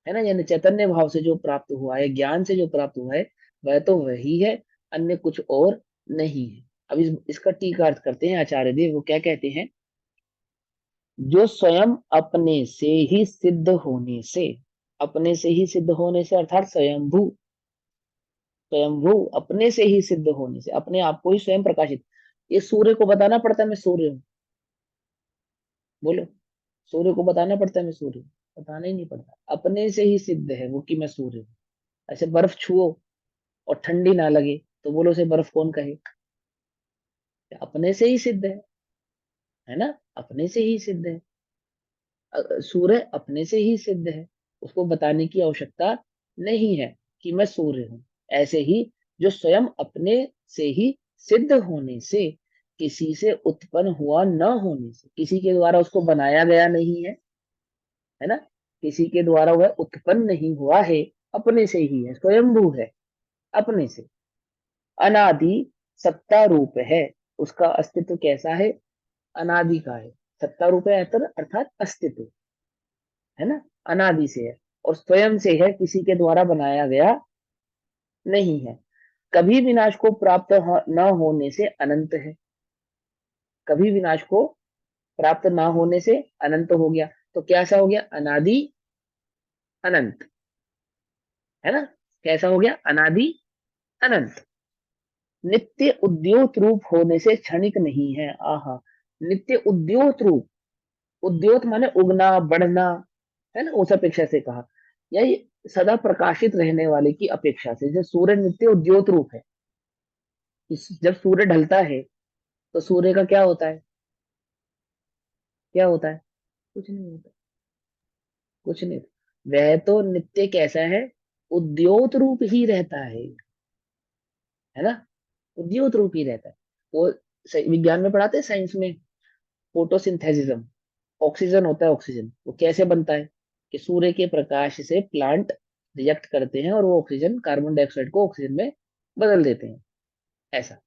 ना, यानी चैतन्य भाव से जो प्राप्त हुआ है, ज्ञान से जो प्राप्त हुआ है, वह तो वही है, अन्य कुछ और नहीं है। अब इसका टीका अर्थ करते हैं आचार्य देव। वो क्या कहते हैं? जो स्वयं अपने से ही सिद्ध होने से, अपने से ही सिद्ध होने से अर्थात स्वयंभू, स्वयंभू अपने से ही सिद्ध होने से, अपने आप को ही स्वयं प्रकाशित। ये सूर्य को बताना पड़ता है मैं सूर्य हूँ? बोलो, सूर्य को बताना पड़ता है मैं सूर्य हूँ? बताना ही नहीं पड़ता, अपने से ही सिद्ध है वो कि मैं सूर्य हूँ। ऐसे बर्फ छुओ और ठंडी ना लगे तो बोलो उसे बर्फ कौन कहे? अपने से ही सिद्ध है ना, अपने से ही सिद्ध है। सूर्य अपने से ही सिद्ध है, उसको बताने की आवश्यकता नहीं है कि मैं सूर्य हूं। ऐसे ही जो स्वयं अपने से ही सिद्ध होने से, किसी से उत्पन्न हुआ न होने से, किसी के द्वारा उसको बनाया गया नहीं है ना, किसी के द्वारा वह उत्पन्न नहीं हुआ है, अपने से ही है, स्वयंभू है, अपने से, अनादि सत्ता रूप है। उसका अस्तित्व कैसा है? अनादि का है। सत्ता रूप है अर्थात अस्तित्व, है ना, अनादि से है, और स्वयं से है, किसी के द्वारा बनाया गया नहीं है। कभी विनाश को प्राप्त न होने से अनंत है, कभी विनाश को प्राप्त ना होने से अनंत हो गया। तो कैसा हो गया? अनादि अनंत, है ना, कैसा हो गया? अनादि अनंत। नित्य उद्योत रूप होने से क्षणिक नहीं है। आहा, नित्य उद्योत रूप, उद्योत माने उगना बढ़ना, है ना, उस अपेक्षा से कहा, यही सदा प्रकाशित रहने वाले की अपेक्षा से, जैसे सूर्य नित्य उद्योत रूप है। जब सूर्य ढलता है तो सूर्य का क्या होता है, क्या होता है, कुछ नहीं होता, कुछ नहीं। वह तो नित्य कैसा है, उद्योत रूप ही रहता है ना, उद्योत रूप ही रहता है। वो विज्ञान में पढ़ाते हैं, साइंस में, फोटोसिंथेसिस, ऑक्सीजन होता है, ऑक्सीजन वो कैसे बनता है, कि सूर्य के प्रकाश से प्लांट रिएक्ट करते हैं और वो ऑक्सीजन, कार्बन डाइऑक्साइड को ऑक्सीजन में बदल देते हैं, ऐसा।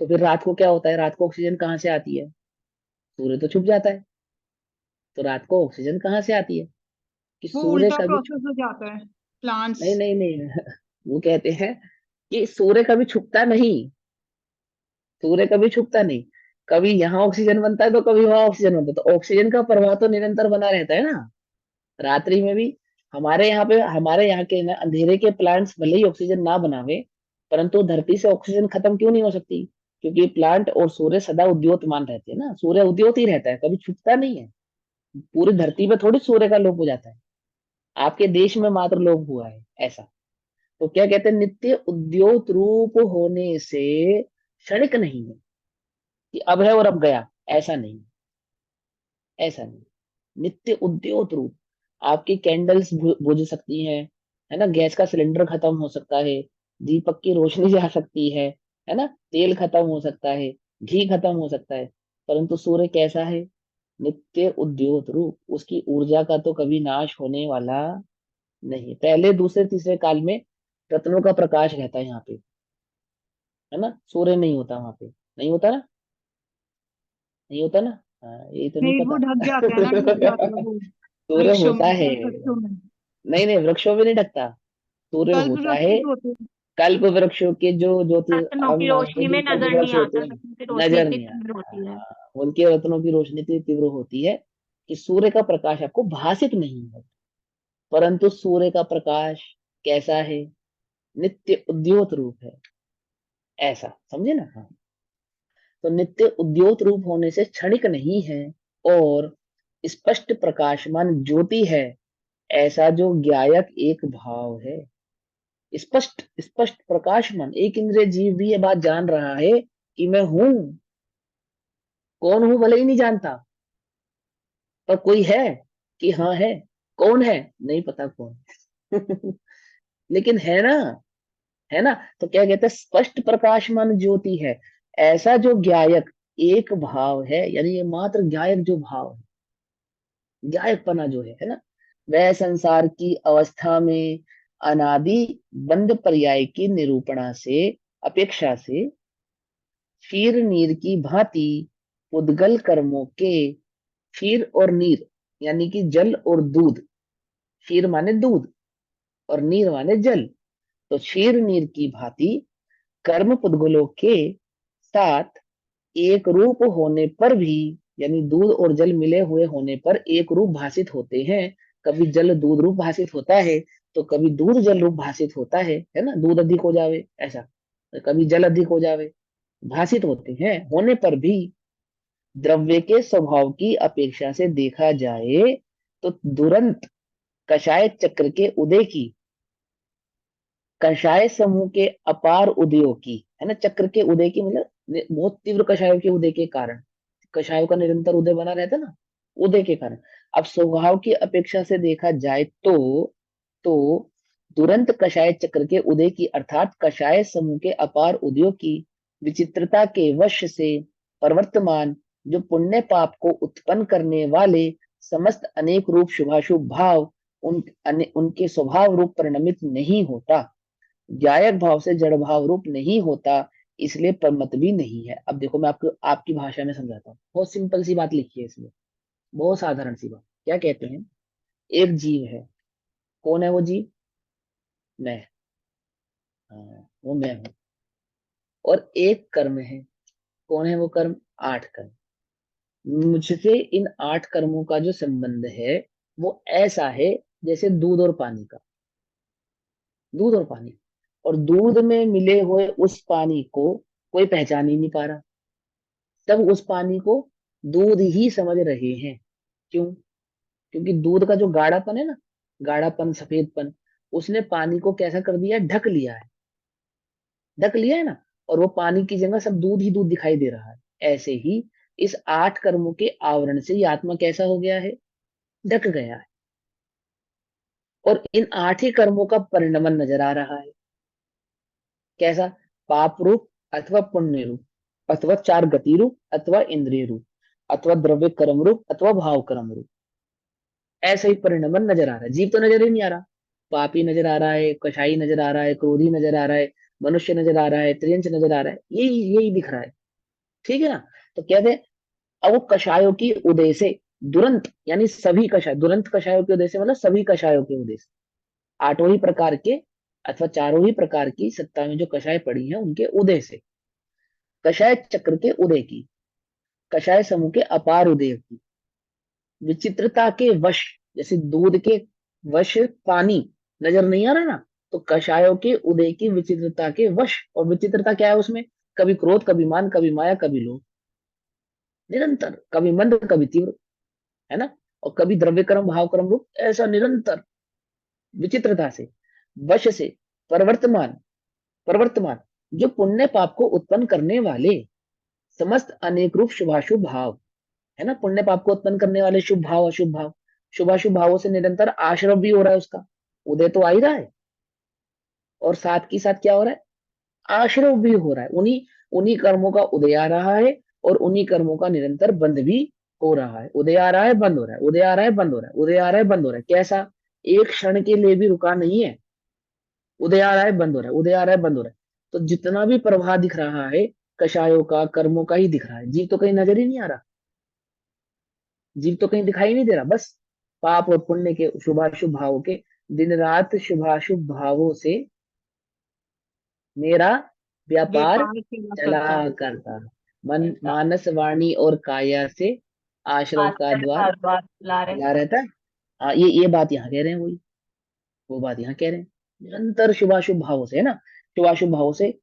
तो फिर रात को क्या होता है, रात को ऑक्सीजन कहाँ से आती है, सूर्य तो छुप जाता है, तो रात को ऑक्सीजन कहाँ से आती है, कि वो सूर्य उल्टा कभी प्रोसेस हो जाता है प्लांट्स। नहीं नहीं नहीं वो कहते हैं कि सूर्य कभी छुपता नहीं, सूर्य कभी छुपता नहीं, कभी यहाँ ऑक्सीजन बनता है तो कभी वहां ऑक्सीजन बनता है, तो ऑक्सीजन का प्रवाह तो निरंतर बना रहता है ना। रात्रि में भी हमारे यहाँ पे, हमारे यहाँ के ना अंधेरे के प्लांट्स भले ही ऑक्सीजन ना बनावे, परंतु धरती से ऑक्सीजन खत्म क्यों नहीं हो सकती, क्योंकि प्लांट और सूर्य सदा उद्योतमान रहते हैं ना, सूर्य उद्योत ही रहता है, कभी छुपता नहीं है। पूरी धरती पे थोड़ी सूर्य का लोप हो जाता है, आपके देश में मात्र लोप हुआ है, ऐसा। तो क्या कहते हैं, नित्य उद्योत रूप होने से क्षणिक नहीं है, कि अब है और अब गया, ऐसा नहीं, ऐसा नहीं। नित्य उद्योत रूप, आपकी कैंडल्स बुझ सकती हैं, है ना, गैस का सिलेंडर खत्म हो सकता है, दीपक की रोशनी जा सकती है ना, तेल खत्म हो सकता है, घी खत्म हो सकता है, परंतु सूर्य कैसा है, नित्य उद्योत रूप, उसकी ऊर्जा का तो कभी नाश होने वाला नहीं। पहले दूसरे तीसरे काल में रत्नों का प्रकाश रहता है यहाँ पे, है ना, सूर्य नहीं होता वहां पे, नहीं होता ना, नहीं होता ना, हाँ, यही तो नहीं नहीं, वो पता ढक जाता है ना, ढक जाता है वो सूर्य वृक्षों होता में, है, वृक्षों में। नहीं नहीं, वृक्षों में नहीं ढकता, सूर्य कल्प होता वृक्ष है। भी होते हैं। कल्प वृक्षों के जो ज्योति, रत्नों हम की मानते रोशनी हैं में कि कल्प नजर वृक्ष नहीं होते आता, हैं, क्योंकि उनकी रोशनी नजर इतनी नहीं आता, तीव्र होती है। उनके रत्नों की रोशनी इतनी तीव्र होती है कि सूर्य का प्रकाश आपको भासित नहीं है, परंतु सूर्य का प्रकाश कैसा है, नित्य उद्योत रूप है, ऐसा समझे ना, हाँ। तो नित्य उद्योत रूप होने से क्षणिक नहीं है, और स्पष्ट प्रकाशमान ज्योति है, ऐसा जो ज्ञायक एक भाव है। स्पष्ट, स्पष्ट प्रकाशमान, एक इंद्रिय जीव भी ये बात जान रहा है कि मैं हूं, कौन हूं भले ही नहीं जानता, पर कोई है, कि हाँ है, कौन है, नहीं पता कौन लेकिन है ना, है ना। तो क्या कहते हैं, स्पष्ट प्रकाशमान ज्योति है, ऐसा जो ज्ञायक एक भाव है, यानी ये मात्र ज्ञायक जो भाव है, ज्ञायकपना जो है ना, वह संसार की अवस्था में अनादि बंध पर्याय की निरूपणा से, अपेक्षा से, क्षीर नीर की भांति उद्गल कर्मों के, क्षीर और नीर यानी कि जल और दूध, क्षीर माने दूध और नीर माने जल, तो क्षीर नीर की भांति कर्म पुद्गलों के साथ एक रूप होने पर भी, यानी दूध और जल मिले हुए होने पर एक रूप भाषित होते हैं। कभी जल दूध रूप भाषित होता है, तो कभी दूध जल रूप भाषित होता है ना, दूध अधिक हो जावे ऐसा, तो कभी जल अधिक हो जावे, भाषित होते हैं, होने पर भी द्रव्य के स्वभाव की अपेक्षा से देखा जाए तो तुरंत कषाय चक्र के उदय की, कषाय समूह के अपार उदयों की, है ना, चक्र के उदय की मतलब बहुत तीव्र कषायों के उदय के कारण, कषायों का निरंतर उदय बना रहता ना, उदय के कारण। अब स्वभाव की अपेक्षा से देखा जाए तो तुरंत कषाय चक्र के उदय की, अर्थात कषाय समूह के अपार उदयों की विचित्रता के वश से प्रवर्तमान जो पुण्य पाप को उत्पन्न करने वाले समस्त अनेक रूप शुभाशुभ भाव, उनके स्वभाव रूप परिणमित नहीं होता, ज्ञायक भाव से जड़ भाव रूप नहीं होता, इसलिए परमत भी नहीं है। अब देखो मैं आपको आपकी भाषा में समझाता हूँ, बहुत सिंपल सी बात लिखी है इसमें, बहुत साधारण सी बात। क्या कहते हैं, एक जीव है, कौन है वो जीव, मैं, हाँ, वो मैं हूँ। और एक कर्म है, कौन है वो कर्म, 8 कर्म। मुझसे इन 8 कर्मों का जो संबंध है वो ऐसा है जैसे दूध और पानी का, दूध और पानी। और दूध में मिले हुए उस पानी को कोई पहचान ही नहीं पा रहा। सब उस पानी को दूध ही समझ रहे हैं। क्यों? क्योंकि दूध का जो गाढ़ापन है ना, गाढ़ापन, सफेदपन, उसने पानी को कैसा कर दिया है, ढक लिया है। ढक लिया है ना। और वो पानी की जगह सब दूध ही दूध दिखाई दे रहा है। ऐसे ही इस 8 कर्मों के आवरण से ये आत्मा कैसा हो गया है, ढक गया है। और इन 8 ही कर्मों का परिणमन नजर आ रहा है। कैसा? पाप रूप, अथवा पुण्य रूप, अथवा 4 गति रूप, अथवा इंद्रिय रूप, अथवा द्रव्य कर्म रूप, अथवा भाव कर्म रूप। ऐसा ही परिणमन नजर आ रहा है। जीव तो नजर ही नहीं आ रहा। पापी नजर आ रहा है, कषाई नजर आ रहा है, क्रोधी नजर आ रहा है, मनुष्य नजर आ रहा है, त्रियंच नजर आ रहा है, यही यही दिख रहा है। ठीक है ना। तो कहते हैं, अब वो कषायों की उदय से दुरंत, यानी सभी कषाय, दुरंत कषायों के उदय से मतलब सभी कषायों के उदय से, आठों ही प्रकार के अथवा चारों ही प्रकार की सत्ता में जो कषाय पड़ी हैं उनके उदय से, कषाय चक्र के उदय की, कषाय समूह के अपार उदय की, विचित्रता के वश, जैसे दूध के वश पानी नजर नहीं आ रहा ना, तो कषायों के उदय की विचित्रता के वश। और विचित्रता क्या है उसमें? कभी क्रोध, कभी मान, कभी माया, कभी लोभ, निरंतर, कभी मंद, कभी तीव्र, है ना। और कभी द्रव्य कर्म, भाव कर्म रूप, ऐसा निरंतर विचित्रता से, वश से, परवर्तमान, प्रवर्तमान, जो पुण्य पाप को उत्पन्न करने वाले समस्त अनेक रूप शुभाशुभ भाव, है ना, पुण्य पाप को उत्पन्न करने वाले शुभ भाव, अशुभ भाव, शुभाशुभ भावों से निरंतर आश्रम भी हो रहा है उसका, उदय तो आ ही रहा है। और साथ की साथ क्या हो रहा है, आश्रम भी हो रहा है। उन्हीं उन्हीं कर्मों का उदय आ रहा है, और उन्हीं कर्मों का निरंतर बंद भी हो रहा है। उदय आ रहा है, बंद हो रहा है, उदय आ रहा है, बंद हो रहा है, उदय आ रहा है, बंद हो रहा है। कैसा? एक क्षण के लिए भी रुका नहीं है। उदय आ रहा है, बंद हो रहा है, उदय आ रहा है, बंद हो रहा है। तो जितना भी प्रवाह दिख रहा है, कषायों का, कर्मों का ही दिख रहा है। जीव तो कहीं नजर ही नहीं आ रहा। जीव तो कहीं दिखाई नहीं दे रहा। बस पाप और पुण्य के शुभाशुभ भावों के दिन रात शुभाशुभ भावों से मेरा व्यापार व्यापार किया चला करता। करता। मन, ऐसा मानस, वाणी और काया से आश्रव का आश्रय द्वार का द्वार ला रहे। खुला रहता है। हाँ, ये बात यहाँ कह रहे हैं वही, वो बात यहाँ कह रहे हैं। निरंतर शुभाशुभ भावों से, है ना, शुभाशुभ भावों से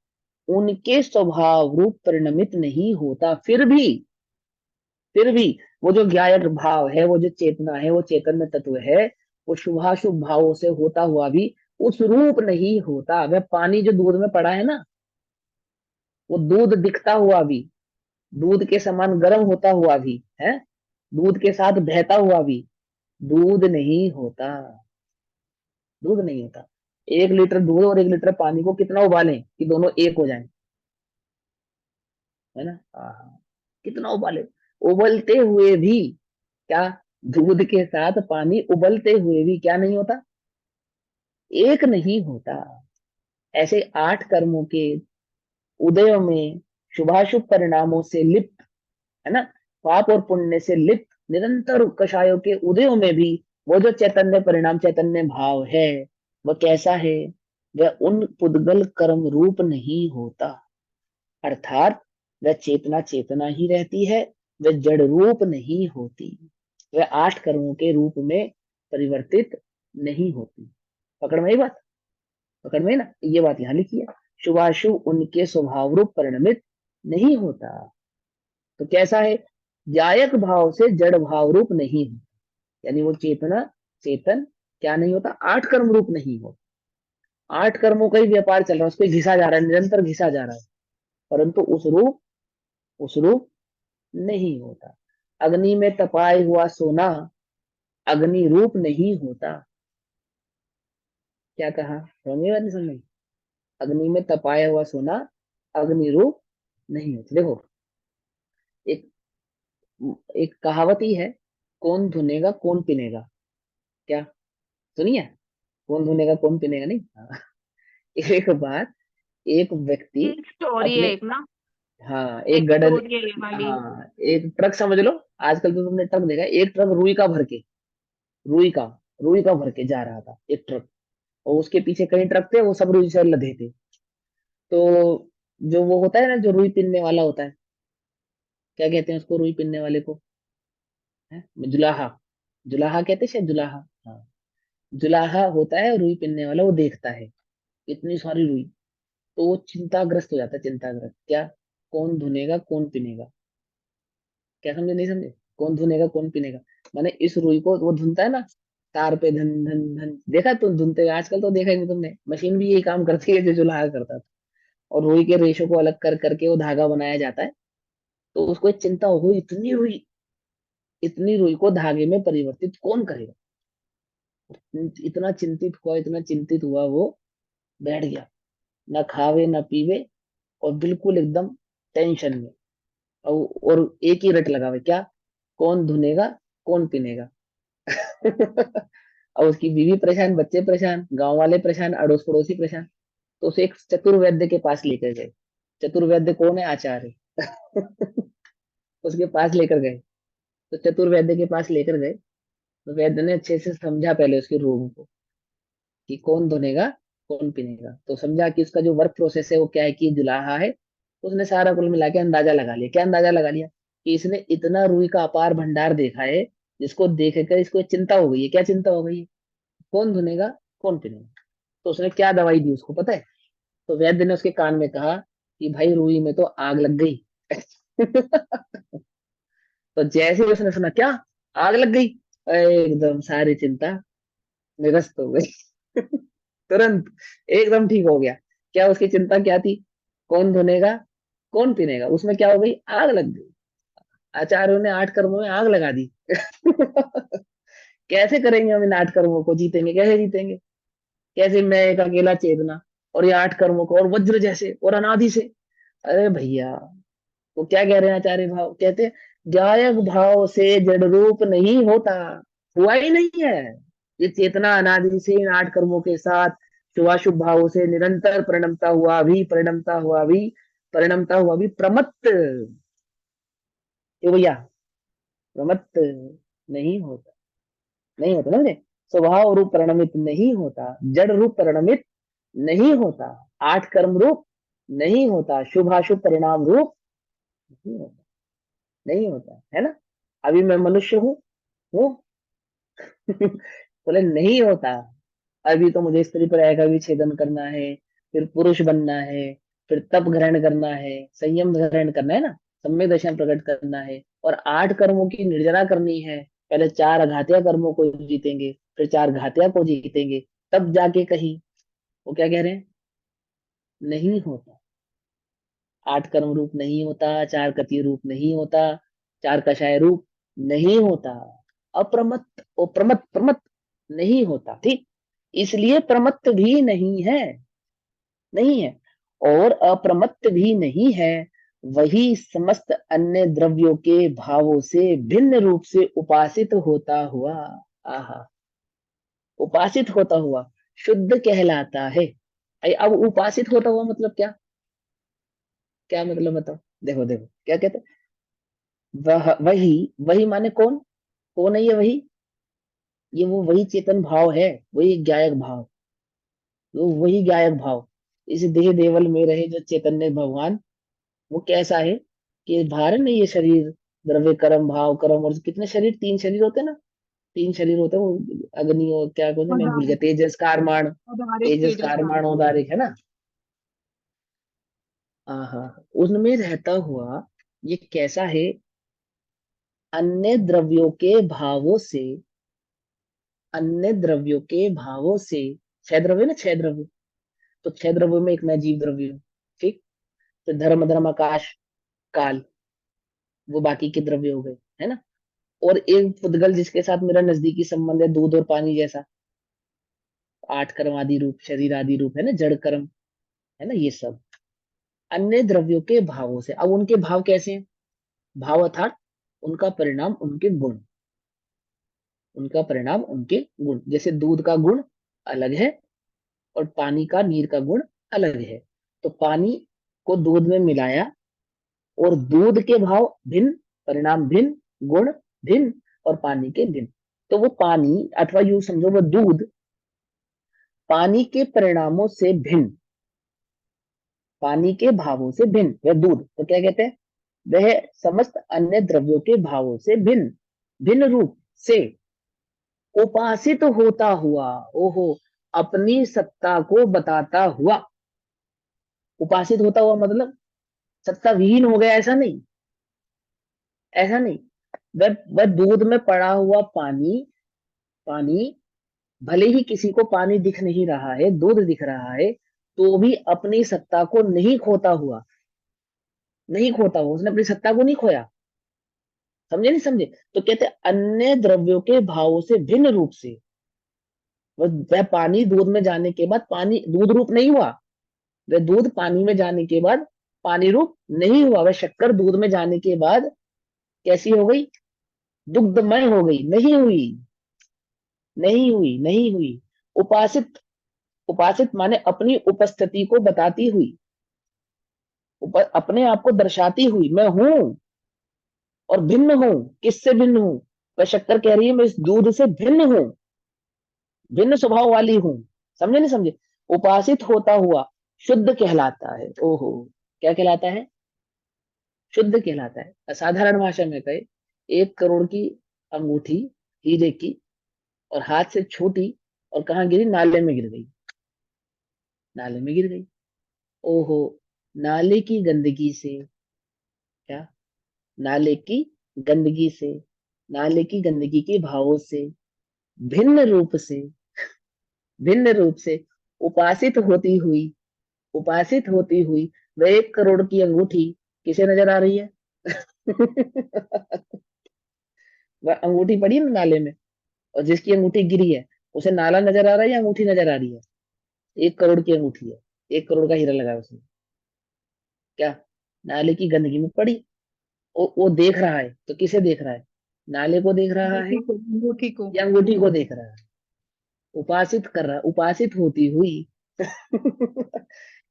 उनके स्वभाव रूप परिणमित नहीं होता। फिर भी वो जो ज्ञायक भाव है, वो जो चेतना है, वो चैतन्य तत्व है, वो शुभाशुभ भावों से होता हुआ भी उस रूप नहीं होता। वह पानी जो दूध में पड़ा है ना, वो दूध दिखता हुआ भी, दूध के समान गर्म होता हुआ भी है, दूध के साथ बहता हुआ भी दूध नहीं होता। दूध नहीं होता। 1 लीटर दूध और 1 लीटर पानी को कितना उबालें कि दोनों एक हो जाएं, है ना। हाँ, कितना उबाले, उबलते हुए भी क्या, दूध के साथ पानी उबलते हुए भी क्या नहीं होता, एक नहीं होता। ऐसे 8 कर्मों के उदय में शुभाशुभ परिणामों से लिप्त, है ना, पाप और पुण्य से लिप्त निरंतर कषायों के उदयों में भी वो जो चैतन्य परिणाम, चैतन्य भाव है, वह कैसा है, वह उन पुद्गल कर्म रूप नहीं होता। अर्थात वह चेतना चेतना ही रहती है, वह जड़ रूप नहीं होती, वह 8 कर्मों के रूप में परिवर्तित नहीं होती। पकड़ में आई बात? पकड़ में आई ना। ये बात यहाँ लिखी है, शुभाशुभ उनके स्वभाव रूप परिणमित नहीं होता। तो कैसा है, जायक भाव से जड़ भाव रूप नहीं हो, यानी वो चेतना, चेतन क्या नहीं होता, 8 कर्म रूप नहीं हो। 8 कर्मों का ही व्यापार चल रहा है, उसको घिसा जा रहा है, निरंतर घिसा जा रहा है, परंतु उस रूप नहीं होता। अग्नि में तपाए हुआ सोना अग्नि रूप नहीं होता। क्या कहा, समझ बात नहीं समझ? अग्नि में तपाया हुआ सोना अग्नि रूप नहीं होता। देखो, एक एक कहावत ही है, कौन धुनेगा कौन पिनेगा। क्या सुनिए? कौन धुनेगा कौन पिनेगा, नहीं। हाँ। एक बार, एक व्यक्ति एक स्टोरी है अपने, एक ना, हाँ, एक एक गडर, स्टोरी है ये वाली। हाँ, एक ट्रक समझ लो। आजकल तो तुमने ट्रक देखा है, एक ट्रक रुई का भर के, रुई का रुई का भर के जा रहा था एक ट्रक। और उसके पीछे कई ट्रक थे, वो सब रुई से लदे थे। तो जो वो होता है ना, जो रुई पिनने वाला होता है, क्या कहते हैं उसको, रुई पिनने वाले को, है, जुलाहा, जुलाहा कहते हैं शायद, जुलाहा, हाँ, जुलाहा होता है। रुई पिनने वाला वो देखता है इतनी सारी रुई। तो वो चिंताग्रस्त हो जाता है, चिंताग्रस्त क्या, कौन धुनेगा कौन पिनेगा। क्या समझे, नहीं समझे, कौन धुनेगा कौन पिनेगा। माने इस रुई को वो धुनता है ना, तार पे धन धन धन, देखा तुम धुनते हुए? आजकल तो देखा ही नहीं तुमने, मशीन भी यही काम करती है जो जुलाहा करता था। और रुई के रेशों को अलग कर करके वो धागा बनाया जाता है। तो उसको एक चिंता हो गई, इतनी रुई को धागे में परिवर्तित कौन करेगा। इतना चिंतित हुआ वो, बैठ गया, ना खावे ना पीवे, और बिल्कुल एकदम टेंशन में। और एक ही रट लगावे क्या, कौन धुनेगा कौन पिनेगा। और उसकी बीवी परेशान, बच्चे परेशान, गांव वाले परेशान, अड़ोस पड़ोसी परेशान। तो उसे एक चतुर्वेद्य के पास लेकर गए। चतुर्वेद्य कौन है, आचार्य। उसके पास लेकर गए। तो चतुर्वेद्य के पास लेकर गए। तो वैद्य ने अच्छे से समझा पहले उसके रोग को, कि कौन धुनेगा कौन पिनेगा। तो समझा कि इसका जो वर्क प्रोसेस है वो क्या है, कि जुलाहा है। उसने सारा कुल मिला के अंदाजा लगा लिया। क्या अंदाजा लगा लिया, कि इसने इतना रुई का अपार भंडार देखा है, जिसको देख कर इसको चिंता हो गई है। क्या चिंता हो गई है, कौन धुनेगा कौन पिनेगा। तो उसने क्या दवाई दी उसको पता है। तो वैद्य ने उसके कान में कहा कि भाई रुई में तो आग लग गई। तो जैसे ही उसने सुना क्या, आग लग गई, एकदम सारी चिंता निरस्त हो गई। तुरंत एकदम ठीक हो गया। क्या उसकी चिंता क्या थी, कौन धुनेगा कौन पिनेगा, उसमें क्या हो गई, आग लग गई। आचार्यों ने 8 कर्मों में आग लगा दी। कैसे करेंगे हम इन 8 कर्मों को, जीतेंगे कैसे, जीतेंगे कैसे, मैं एक अकेला चेतना, और ये 8 कर्मों को, और वज्र जैसे और अनादि से। अरे भैया, वो क्या कह रहे हैं आचार्य भाव, कहते हैं गायक भाव से जड़ रूप नहीं होता, हुआ ही नहीं है। ये चेतना अनादि से इन 8 कर्मों के साथ शुभाशुभ भावों से निरंतर परिणमता हुआ भी प्रमत्त, ये भैया, प्रमत्त नहीं होता, नहीं होता ना, स्वभाव रूप परिणमित नहीं होता, जड़ रूप परिणमित नहीं होता, 8 कर्म रूप नहीं होता, शुभाशुभ परिणाम रूप नहीं होता, नहीं होता है ना। अभी मैं मनुष्य हूँ। बोले नहीं होता। अभी तो मुझे स्त्री पर का विच्छेदन करना है, फिर पुरुष बनना है, फिर तप ग्रहण करना है, संयम ग्रहण करना है ना, सम्यक दर्शन प्रकट करना है, और 8 कर्मों की निर्जरा करनी है। पहले 4 अघातिया कर्मों को जीतेंगे, फिर 4 घातिया को जीतेंगे, तब जाके कहीं। वो क्या कह रहे हैं, नहीं होता। 8 कर्म रूप नहीं होता, 4 कतीय रूप नहीं होता, 4 कषाय रूप नहीं होता, अप्रमत्त और प्रमत्त प्रमत्त नहीं होता, ठीक। इसलिए प्रमत्त भी नहीं है, नहीं है, और अप्रमत्त भी नहीं है। वही समस्त अन्य द्रव्यों के भावों से भिन्न रूप से उपासित होता हुआ, आहा, उपासित होता हुआ शुद्ध कहलाता है। अब उपासित होता हुआ मतलब क्या, क्या मतलब बताओ। देखो देखो क्या कहते हैं, वह वही, वही माने कौन, कौन है ये वही, ये वो वही चेतन भाव है, वही ज्ञायक भाव, वो वही ज्ञायक भाव। इस देह देवल में रहे जो चैतन्य भगवान, वो कैसा है, कि बाहर है ना ये शरीर, द्रव्य कर्म भाव कर्म, और कितने शरीर, 3 शरीर होते हैं ना, 3 शरीर होते हैं वो, अग्नि और क्या बोलते हैं, मैं भूल गया, औदारिक, तेजस कारमाण, औदारिक तेजस तेजस कारमाण कामना। औदारिक है ना। हाँ, उनमें रहता हुआ ये कैसा है, अन्य द्रव्यों के भावों से, अन्य द्रव्यों के भावों से, 6 द्रव्य ना, 6 द्रव्य। तो 6 द्रव्यों में एक मैं जीव द्रव्य हूँ, ठीक। तो धर्म धर्म आकाश काल, वो बाकी के द्रव्य हो गए, है ना। और एक पुद्गल जिसके साथ मेरा नजदीकी संबंध है, दूध और पानी जैसा, 8 कर्म आदि रूप, शरीर आदि रूप है ना, जड़ कर्म, है ना, ये सब अन्य द्रव्यों के भावों से। अब उनके भाव कैसे हैं, भाव अर्थात उनका परिणाम उनके गुण, उनका परिणाम उनके गुण। जैसे दूध का गुण अलग है, और पानी का, नीर का गुण अलग है। तो पानी को दूध में मिलाया, और दूध के भाव भिन्न, परिणाम भिन्न, गुण भिन्न, और पानी के भिन्न। तो वो पानी, अथवा यूं समझो वो दूध पानी के परिणामों से भिन्न, पानी के भावों से भिन्न वह दूध, तो क्या कहते हैं, वह समस्त अन्य द्रव्यों के भावों से भिन्न, भिन्न रूप से उपासित होता हुआ, ओहो, अपनी सत्ता को बताता हुआ। उपासित होता हुआ मतलब सत्ता विहीन हो गया, ऐसा नहीं, ऐसा नहीं। वह दूध में पड़ा हुआ पानी, पानी भले ही किसी को पानी दिख नहीं रहा है, दूध दिख रहा है, तो भी अपनी सत्ता को नहीं खोता हुआ, नहीं खोता हुआ, उसने अपनी सत्ता को नहीं खोया। समझे नहीं समझे? तो कहते हैं, अन्य द्रव्यों के भावों से भिन्न रूप से। वह पानी दूध में जाने के बाद पानी दूध रूप नहीं हुआ। वह दूध पानी में जाने के बाद पानी रूप नहीं हुआ। वह शक्कर दूध में जाने के बाद कैसी हो गई? दुग्धमय हो गई, नहीं हुई, नहीं हुई, नहीं हुई। उपासित, उपासित माने अपनी उपस्थिति को बताती हुई, अपने आप को दर्शाती हुई, मैं हूं और भिन्न हूं। किससे भिन्न हूं? वह शक्कर कह रही है मैं इस दूध से भिन्न हूं, भिन्न स्वभाव वाली हूं। समझे नहीं समझे? उपासित होता हुआ शुद्ध कहलाता है। ओहो, क्या कहलाता है? शुद्ध कहलाता है। असाधारण भाषा में कहे, 1 करोड़ की अंगूठी हीरे की, और हाथ से छोटी, और कहाँ गिरी? नाले में गिर गई, नाले में गिर गई। ओहो, नाले की गंदगी से, क्या? नाले की गंदगी से, नाले की गंदगी के भावों से, भिन्न रूप से, भिन्न रूप से उपासित होती हुई, उपासित होती हुई वह 1 करोड़ की अंगूठी किसे नजर आ रही है? वह अंगूठी पड़ी है ना नाले में, और जिसकी अंगूठी गिरी है, उसे नाला नजर आ रहा है या अंगूठी नजर आ रही है? 1 करोड़ की अंगूठी है, 1 करोड़ का हीरा लगा है उसमें, क्या? नाले की गंदगी में पड़ी। वो देख रहा है, तो किसे देख रहा है? नाले को देख रहा है अंगूठी को। या अंगूठी को देख रहा है? उपासित कर रहा, उपासित होती हुई।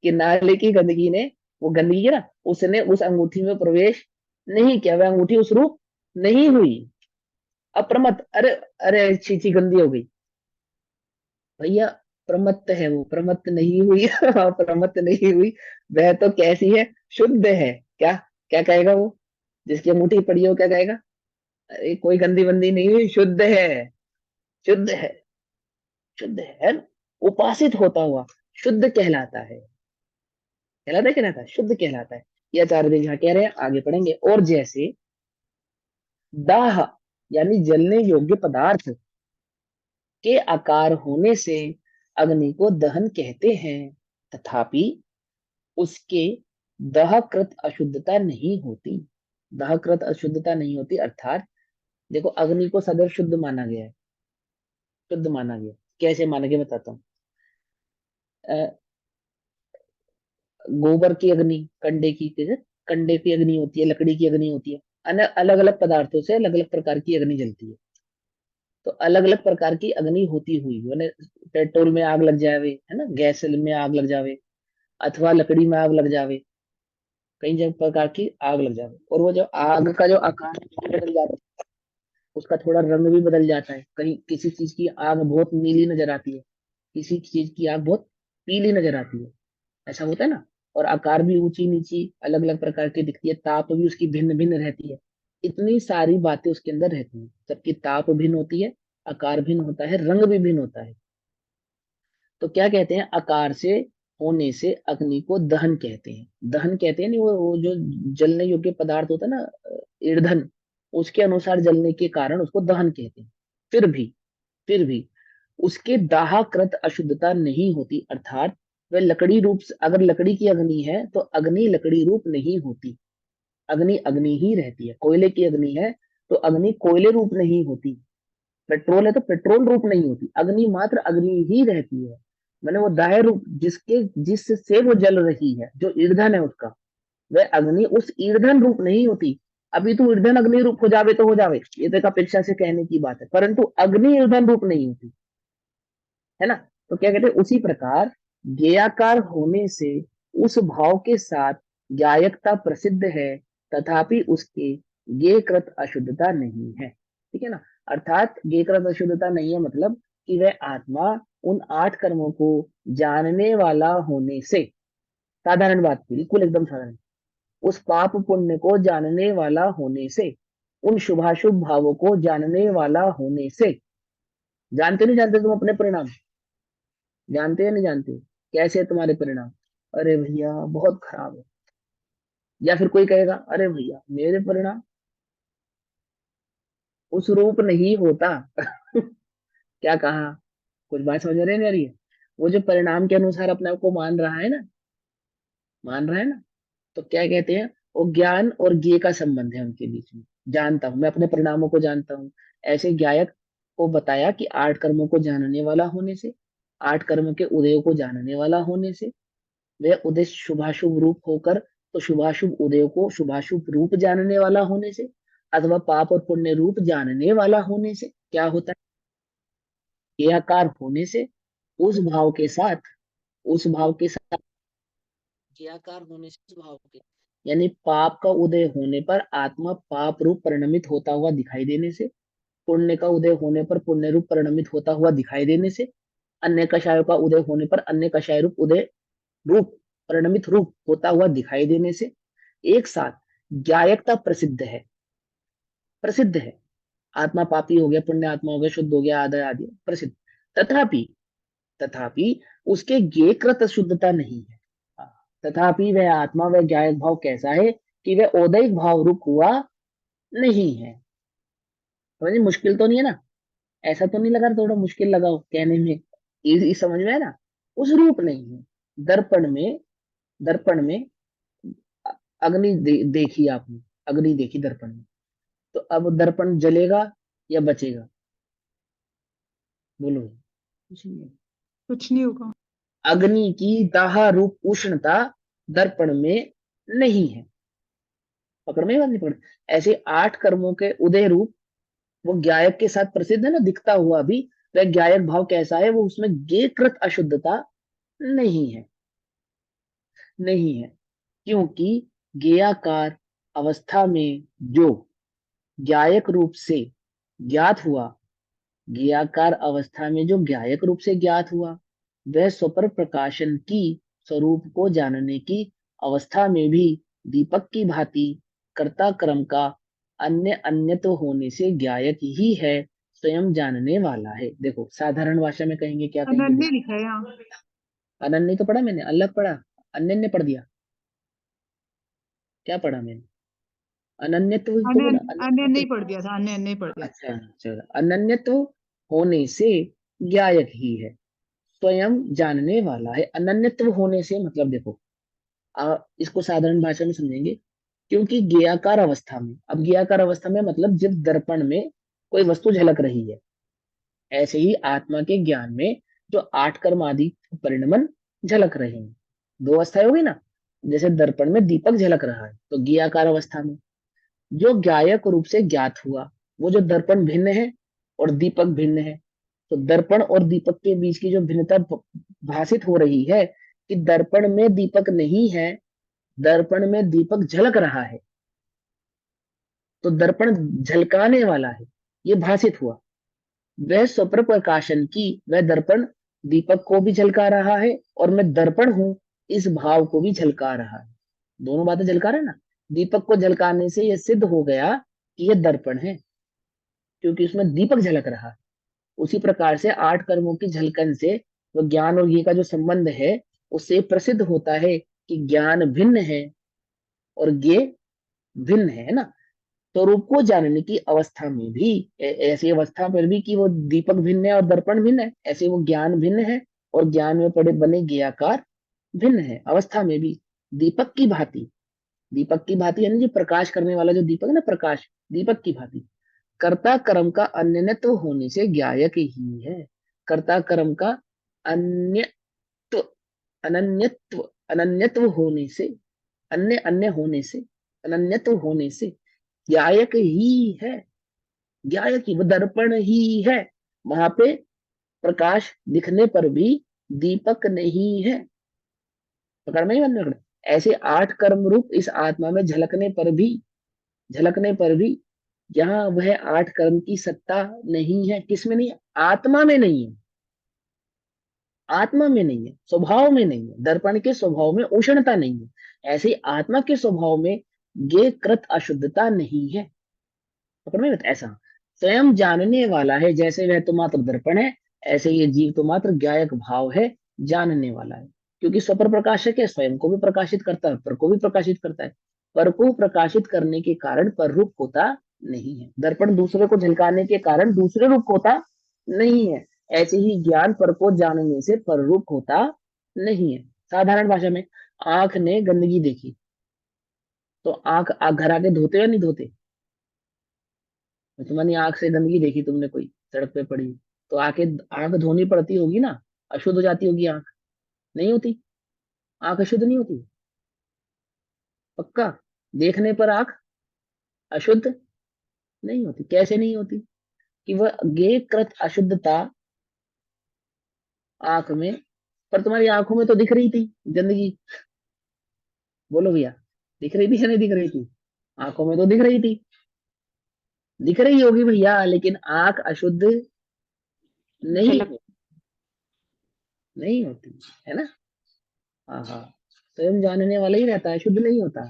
कि नाले की गंदगी ने, वो गंदगी है ना, उसने उस अंगूठी में प्रवेश नहीं किया, वह अंगूठी उस रूप नहीं हुई। अप्रमत्त, अरे, अरे चीची गंदी हो गई भैया। प्रमत्त है वो, प्रमत्त नहीं हुई। प्रमत्त नहीं हुई। वह तो कैसी है? शुद्ध है। क्या? क्या कहेगा वो? जिसकी अंगूठी पड़ी हो, क्या कहेगा? अरे कोई गंदी बंदी नहीं हुई, शुद्ध है, शुद्ध है, शुद्ध है ना? उपासित होता हुआ शुद्ध कहलाता है, कहलाता है, कहलाता है, शुद्ध कहलाता है। ये आचार्य देव यहाँ कह रहे हैं, आगे पढ़ेंगे। और जैसे दाह यानी जलने योग्य पदार्थ के आकार होने से अग्नि को दहन कहते हैं, तथापि उसके दहकृत अशुद्धता नहीं होती। दहकृत अशुद्धता नहीं होती, अर्थात देखो, अग्नि को सदैव शुद्ध माना गया है, शुद्ध माना गया। कैसे माना गया बताता हूँ। गोबर की अग्नि, कंडे की, जैसे कंडे की अग्नि होती है, लकड़ी की अग्नि होती है, अलग अलग पदार्थों से अलग अलग प्रकार की अग्नि जलती है। तो अलग अलग प्रकार की अग्नि होती हुई, मैंने पेट्रोल में आग लग जावे, है ना, गैस में आग लग जावे, अथवा लकड़ी में आग लग जावे, कई जगह प्रकार की आग लग जावे, और वो जो आग का जो आकार है, वो बदल जाता है, उसका थोड़ा रंग भी बदल जाता है। कहीं किसी चीज की आग बहुत नीली नजर आती है, किसी चीज की आग बहुत पीली नजर आती है, ऐसा होता है ना। और आकार भी ऊंची नीची अलग अलग प्रकार की दिखती है, ताप भी उसकी भिन्न भिन्न रहती है। इतनी सारी बातें उसके अंदर रहती हैं, सबकी ताप भिन्न होती है, आकार भिन्न होता है, रंग भी भिन्न होता है। तो क्या कहते हैं? आकार से होने से अग्नि को दहन कहते हैं। दहन कहते हैं नहीं, वो जो जलने योग्य पदार्थ होता है ना, ईंधन, उसके अनुसार जलने के कारण उसको दहन कहते हैं। फिर भी, फिर भी उसके दाहकृत अशुद्धता नहीं होती, अर्थात वह लकड़ी रूप से, अगर लकड़ी की अग्नि है तो अग्नि लकड़ी रूप नहीं होती, अग्नि अग्नि ही रहती है। कोयले की अग्नि है तो अग्नि कोयले रूप नहीं होती। पेट्रोल है तो पेट्रोल रूप नहीं होती, अग्नि मात्र अग्नि ही रहती है। मैंने वो दाह्य रूप, जिसके जिससे वो जल रही है, जो ईंधन है उसका, वह अग्नि उस ईंधन रूप नहीं होती। अभी तो ईंधन अग्नि रूप हो जावे तो हो जावे, ये तो एक अपेक्षा से कहने की बात है, परंतु अग्नि ईंधन रूप नहीं होती, है ना। तो क्या कहते हैं? उसी प्रकार ज्ञेयाकार होने से उस भाव के साथ ज्ञायकता प्रसिद्ध है, तथापि उसके ज्ञेयकृत अशुद्धता नहीं है। ठीक है ना। अर्थात ज्ञेयकृत अशुद्धता नहीं है, मतलब कि वह आत्मा उन 8 कर्मों को जानने वाला होने से, साधारण बात, बिल्कुल एकदम साधारण, उस पाप पुण्य को जानने वाला होने से, उन शुभाशुभ भावों को जानने वाला होने से, जानते नहीं जानते तुम अपने परिणाम? जानते हो नहीं जानते? कैसे है तुम्हारे परिणाम? अरे भैया बहुत खराब है। या फिर कोई कहेगा अरे भैया मेरे परिणाम उस रूप नहीं होता। क्या कहा? कुछ बात समझ रहे नहीं आ रही है? वो जो परिणाम के अनुसार अपने आप को मान रहा है ना, मान रहा है ना, तो क्या कहते हैं, वो ज्ञान और ज्ञ का संबंध है उनके बीच में। जानता हूं, मैं अपने परिणामों को जानता हूँ। ऐसे गायक को बताया कि आठ कर्मों को जानने वाला होने से, आठ कर्म के उदयों को जानने वाला होने से, वह उदय शुभाशुभ रूप होकर, तो शुभाशुभ उदयों को शुभाशुभ रूप जानने वाला होने से, अथवा पाप और पुण्य रूप जानने वाला होने से क्या होता है, ये आकार होने से, उस भाव के साथ, उस भाव के साथ क्रियाकार होने से स्वभाव के, यानी पाप का उदय होने पर आत्मा पाप रूप परिणमित होता हुआ दिखाई देने से, पुण्य का उदय होने पर पुण्य रूप परिणमित होता हुआ दिखाई देने से, अन्य कषायों का उदय होने पर अन्य कषाय रूप उदय रूप परिणमित रूप होता हुआ दिखाई देने से एक साथ ज्ञायकता प्रसिद्ध है, प्रसिद्ध है। आत्मा पापी हो गया, पुण्य आत्मा हो गया, शुद्ध हो गया, आदि आदि प्रसिद्ध। तथापि, तथापि उसके ज्ञेयकृत शुद्धता नहीं है। तथापि वह आत्मा, वह ज्ञायक भाव कैसा है कि वह औदैहिक भाव रूप हुआ नहीं है। समझे? मुश्किल तो नहीं है ना? ऐसा तो नहीं लगा थोड़ा मुश्किल लगा हो कहने में? इजी समझ में है ना? उस रूप नहीं है। दर्पण में, दर्पण में अग्नि देखी आपने, अग्नि देखी दर्पण में, तो अब दर्पण जलेगा या बचेगा? बोलो। कुछ नहीं है। कुछ नहीं होगा। अग्नि की दाह रूप उष्णता दर्पण में नहीं है। पकड़ में ही बात नहीं पकड़? ऐसे आठ कर्मों के उदय रूप वो ज्ञायक के साथ प्रसिद्ध है ना, दिखता हुआ भी, वह ज्ञायक भाव कैसा है, वो उसमें ज्ञेयकृत अशुद्धता नहीं है, नहीं है। क्योंकि ज्ञेयाकार अवस्था में जो ज्ञायक रूप से ज्ञात हुआ, ज्ञेयाकार अवस्था में जो ज्ञायक रूप से ज्ञात हुआ, वह स्वपर प्रकाशन की स्वरूप को जानने की अवस्था में भी दीपक की भांति कर्ता क्रम का अन्य अन्य तो होने से ज्ञायक ही है, स्वयं जानने वाला है। देखो साधारण भाषा में कहेंगे, क्या कहेंगे अनन्य देखो। लिखा है यहाँ। अनन्य तो पढ़ा मैंने, अलग पढ़ा, अन्य पढ़ दिया? क्या पढ़ा मैंने? अनन्यत्व ही तो अन्य, बोला, अन्य अनन्यत्व। नहीं पढ़ दिया था, अन्य नहीं पढ़ दिया था। अच्छा चलो, अनन्यत्व होने से ज्ञायक ही है, स्वयं जानने वाला है। अनन्यत्व होने से मतलब देखो, इसको साधारण भाषा में समझेंगे। क्योंकि ज्ञेयाकार अवस्था में, अब ज्ञेयाकार अवस्था में मतलब जब दर्पण में कोई वस्तु झलक रही है, ऐसे ही आत्मा के ज्ञान में जो आठ कर्म आदि परिणमन झलक रहे हैं, दो अवस्थाएं हो गई ना। जैसे दर्पण में दीपक झलक रहा है तो ज्ञेयाकार अवस्था में जो ज्ञायक रूप से ज्ञात हुआ, वो जो दर्पण भिन्न है और दीपक भिन्न है, तो दर्पण और दीपक के बीच की जो भिन्नता भाषित हो रही है कि दर्पण में दीपक नहीं है, दर्पण में दीपक झलक रहा है, तो दर्पण झलकाने वाला है, ये भाषित हुआ। वह स्वप्र प्रकाशन की, वह दर्पण दीपक को भी झलका रहा है और मैं दर्पण हूं, इस भाव को भी झलका रहा है। दोनों बातें झलका रहे हैं ना। दीपक को झलकाने से यह सिद्ध हो गया कि यह दर्पण है, क्योंकि उसमें दीपक झलक रहा है। उसी प्रकार से आठ कर्मों की झलकन से वो ज्ञान और ये का जो संबंध है, उससे प्रसिद्ध होता है कि ज्ञान भिन्न है और ज्ञे भिन्न है ना। स्वरूप को जानने की अवस्था में भी, ऐसी अवस्था पर भी कि वो दीपक भिन्न है और दर्पण भिन्न है, ऐसे वो ज्ञान भिन्न है और ज्ञान में पड़े बने ज्ञाकार भिन्न है, अवस्था में भी दीपक की भांति। दीपक की भांति यानी जो प्रकाश करने वाला जो दीपक है ना, प्रकाश, दीपक की भांति कर्ता कर्म का अन्यत्व होने से ज्ञायक ही है। कर्ता कर्म का अन्यत्व, अनन्यत्व, अनन्यत्व होने से, अन्य अन्य होने से, अनन्यत्व होने से ज्ञायक ही है। ज्ञायक ही, वो दर्पण ही है। वहां पे प्रकाश दिखने पर भी दीपक नहीं है। पकड़ में ही बंद पकड़। ऐसे आठ कर्म रूप इस आत्मा में झलकने पर भी, झलकने पर भी यहाँ वह आठ कर्म की सत्ता नहीं है। किसमें नहीं है? आत्मा में नहीं है, आत्मा में नहीं है, स्वभाव में नहीं है। दर्पण के स्वभाव में उष्णता नहीं है, ऐसे ही आत्मा के स्वभाव में ये कृत अशुद्धता नहीं है। पकड़ में? ऐसा स्वयं जानने वाला है, जैसे वह तो मात्र दर्पण है, ऐसे ये जीव तो मात्र ज्ञायक भाव है, जानने वाला है, क्योंकि स्वपर प्रकाशक है, स्वयं को भी प्रकाशित करता है, पर को भी प्रकाशित करता है। पर को प्रकाशित करने के कारण पर रूप होता नहीं है, दर्पण दूसरे को झलकाने के कारण दूसरे रूप होता नहीं है। ऐसे ही ज्ञान पर को जानने से पर रूप होता नहीं है। साधारण भाषा में, आंख ने गंदगी देखी तो आंख घर आके धोते या नहीं धोते? तुम्हारी आंख से गंदगी देखी तुमने, कोई सड़क पे पड़ी, तो आके आंख धोनी पड़ती होगी ना, अशुद्ध हो जाती होगी आंख, नहीं होती? आंख अशुद्ध नहीं होती? पक्का? देखने पर आंख अशुद्ध नहीं होती? कैसे नहीं होती? कि वह गे कृत अशुद्धता आंख में, पर तुम्हारी आंखों में तो दिख रही थी गंदगी। बोलो भैया, दिख रही थी या नहीं दिख रही थी? आंखों में तो दिख रही थी, दिख रही होगी भैया, लेकिन आंख अशुद्ध नहीं झलक। हो, नहीं होती, है ना? हाँ हाँ, स्वयं जानने वाला ही रहता है, शुद्ध नहीं होता।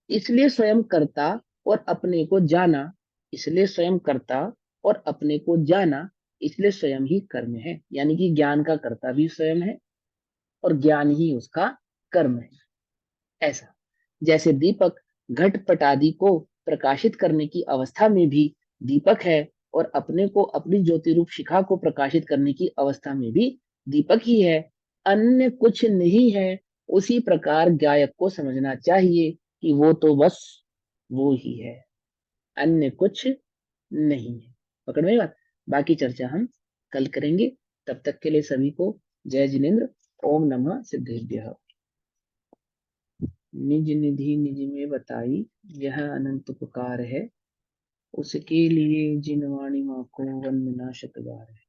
इसलिए स्वयं कर्ता और अपने को जाना, इसलिए स्वयं कर्ता और अपने को जाना, इसलिए स्वयं ही कर्म है। यानी कि ज्ञान का कर्ता भी स्वयं है और ज्ञान ही उसका कर्म है। ऐसा, जैसे दीपक घटपट आदि को प्रकाशित करने की अवस्था में भी दीपक है, और अपने को अपनी ज्योति रूप शिखा को प्रकाशित करने की अवस्था में भी दीपक ही है, अन्य कुछ नहीं है। उसी प्रकार गायक को समझना चाहिए कि वो तो बस वो ही है, अन्य कुछ नहीं है। पकड़ में आई बात? बाकी चर्चा हम कल करेंगे। तब तक के लिए सभी को जय जिनेन्द्र। ओम नमः सिद्धेभ्यः। निज निधि निज में बताई, यह अनंत उपकार है, उसके लिए जिन वाणी माँ को वंदना शत बार है।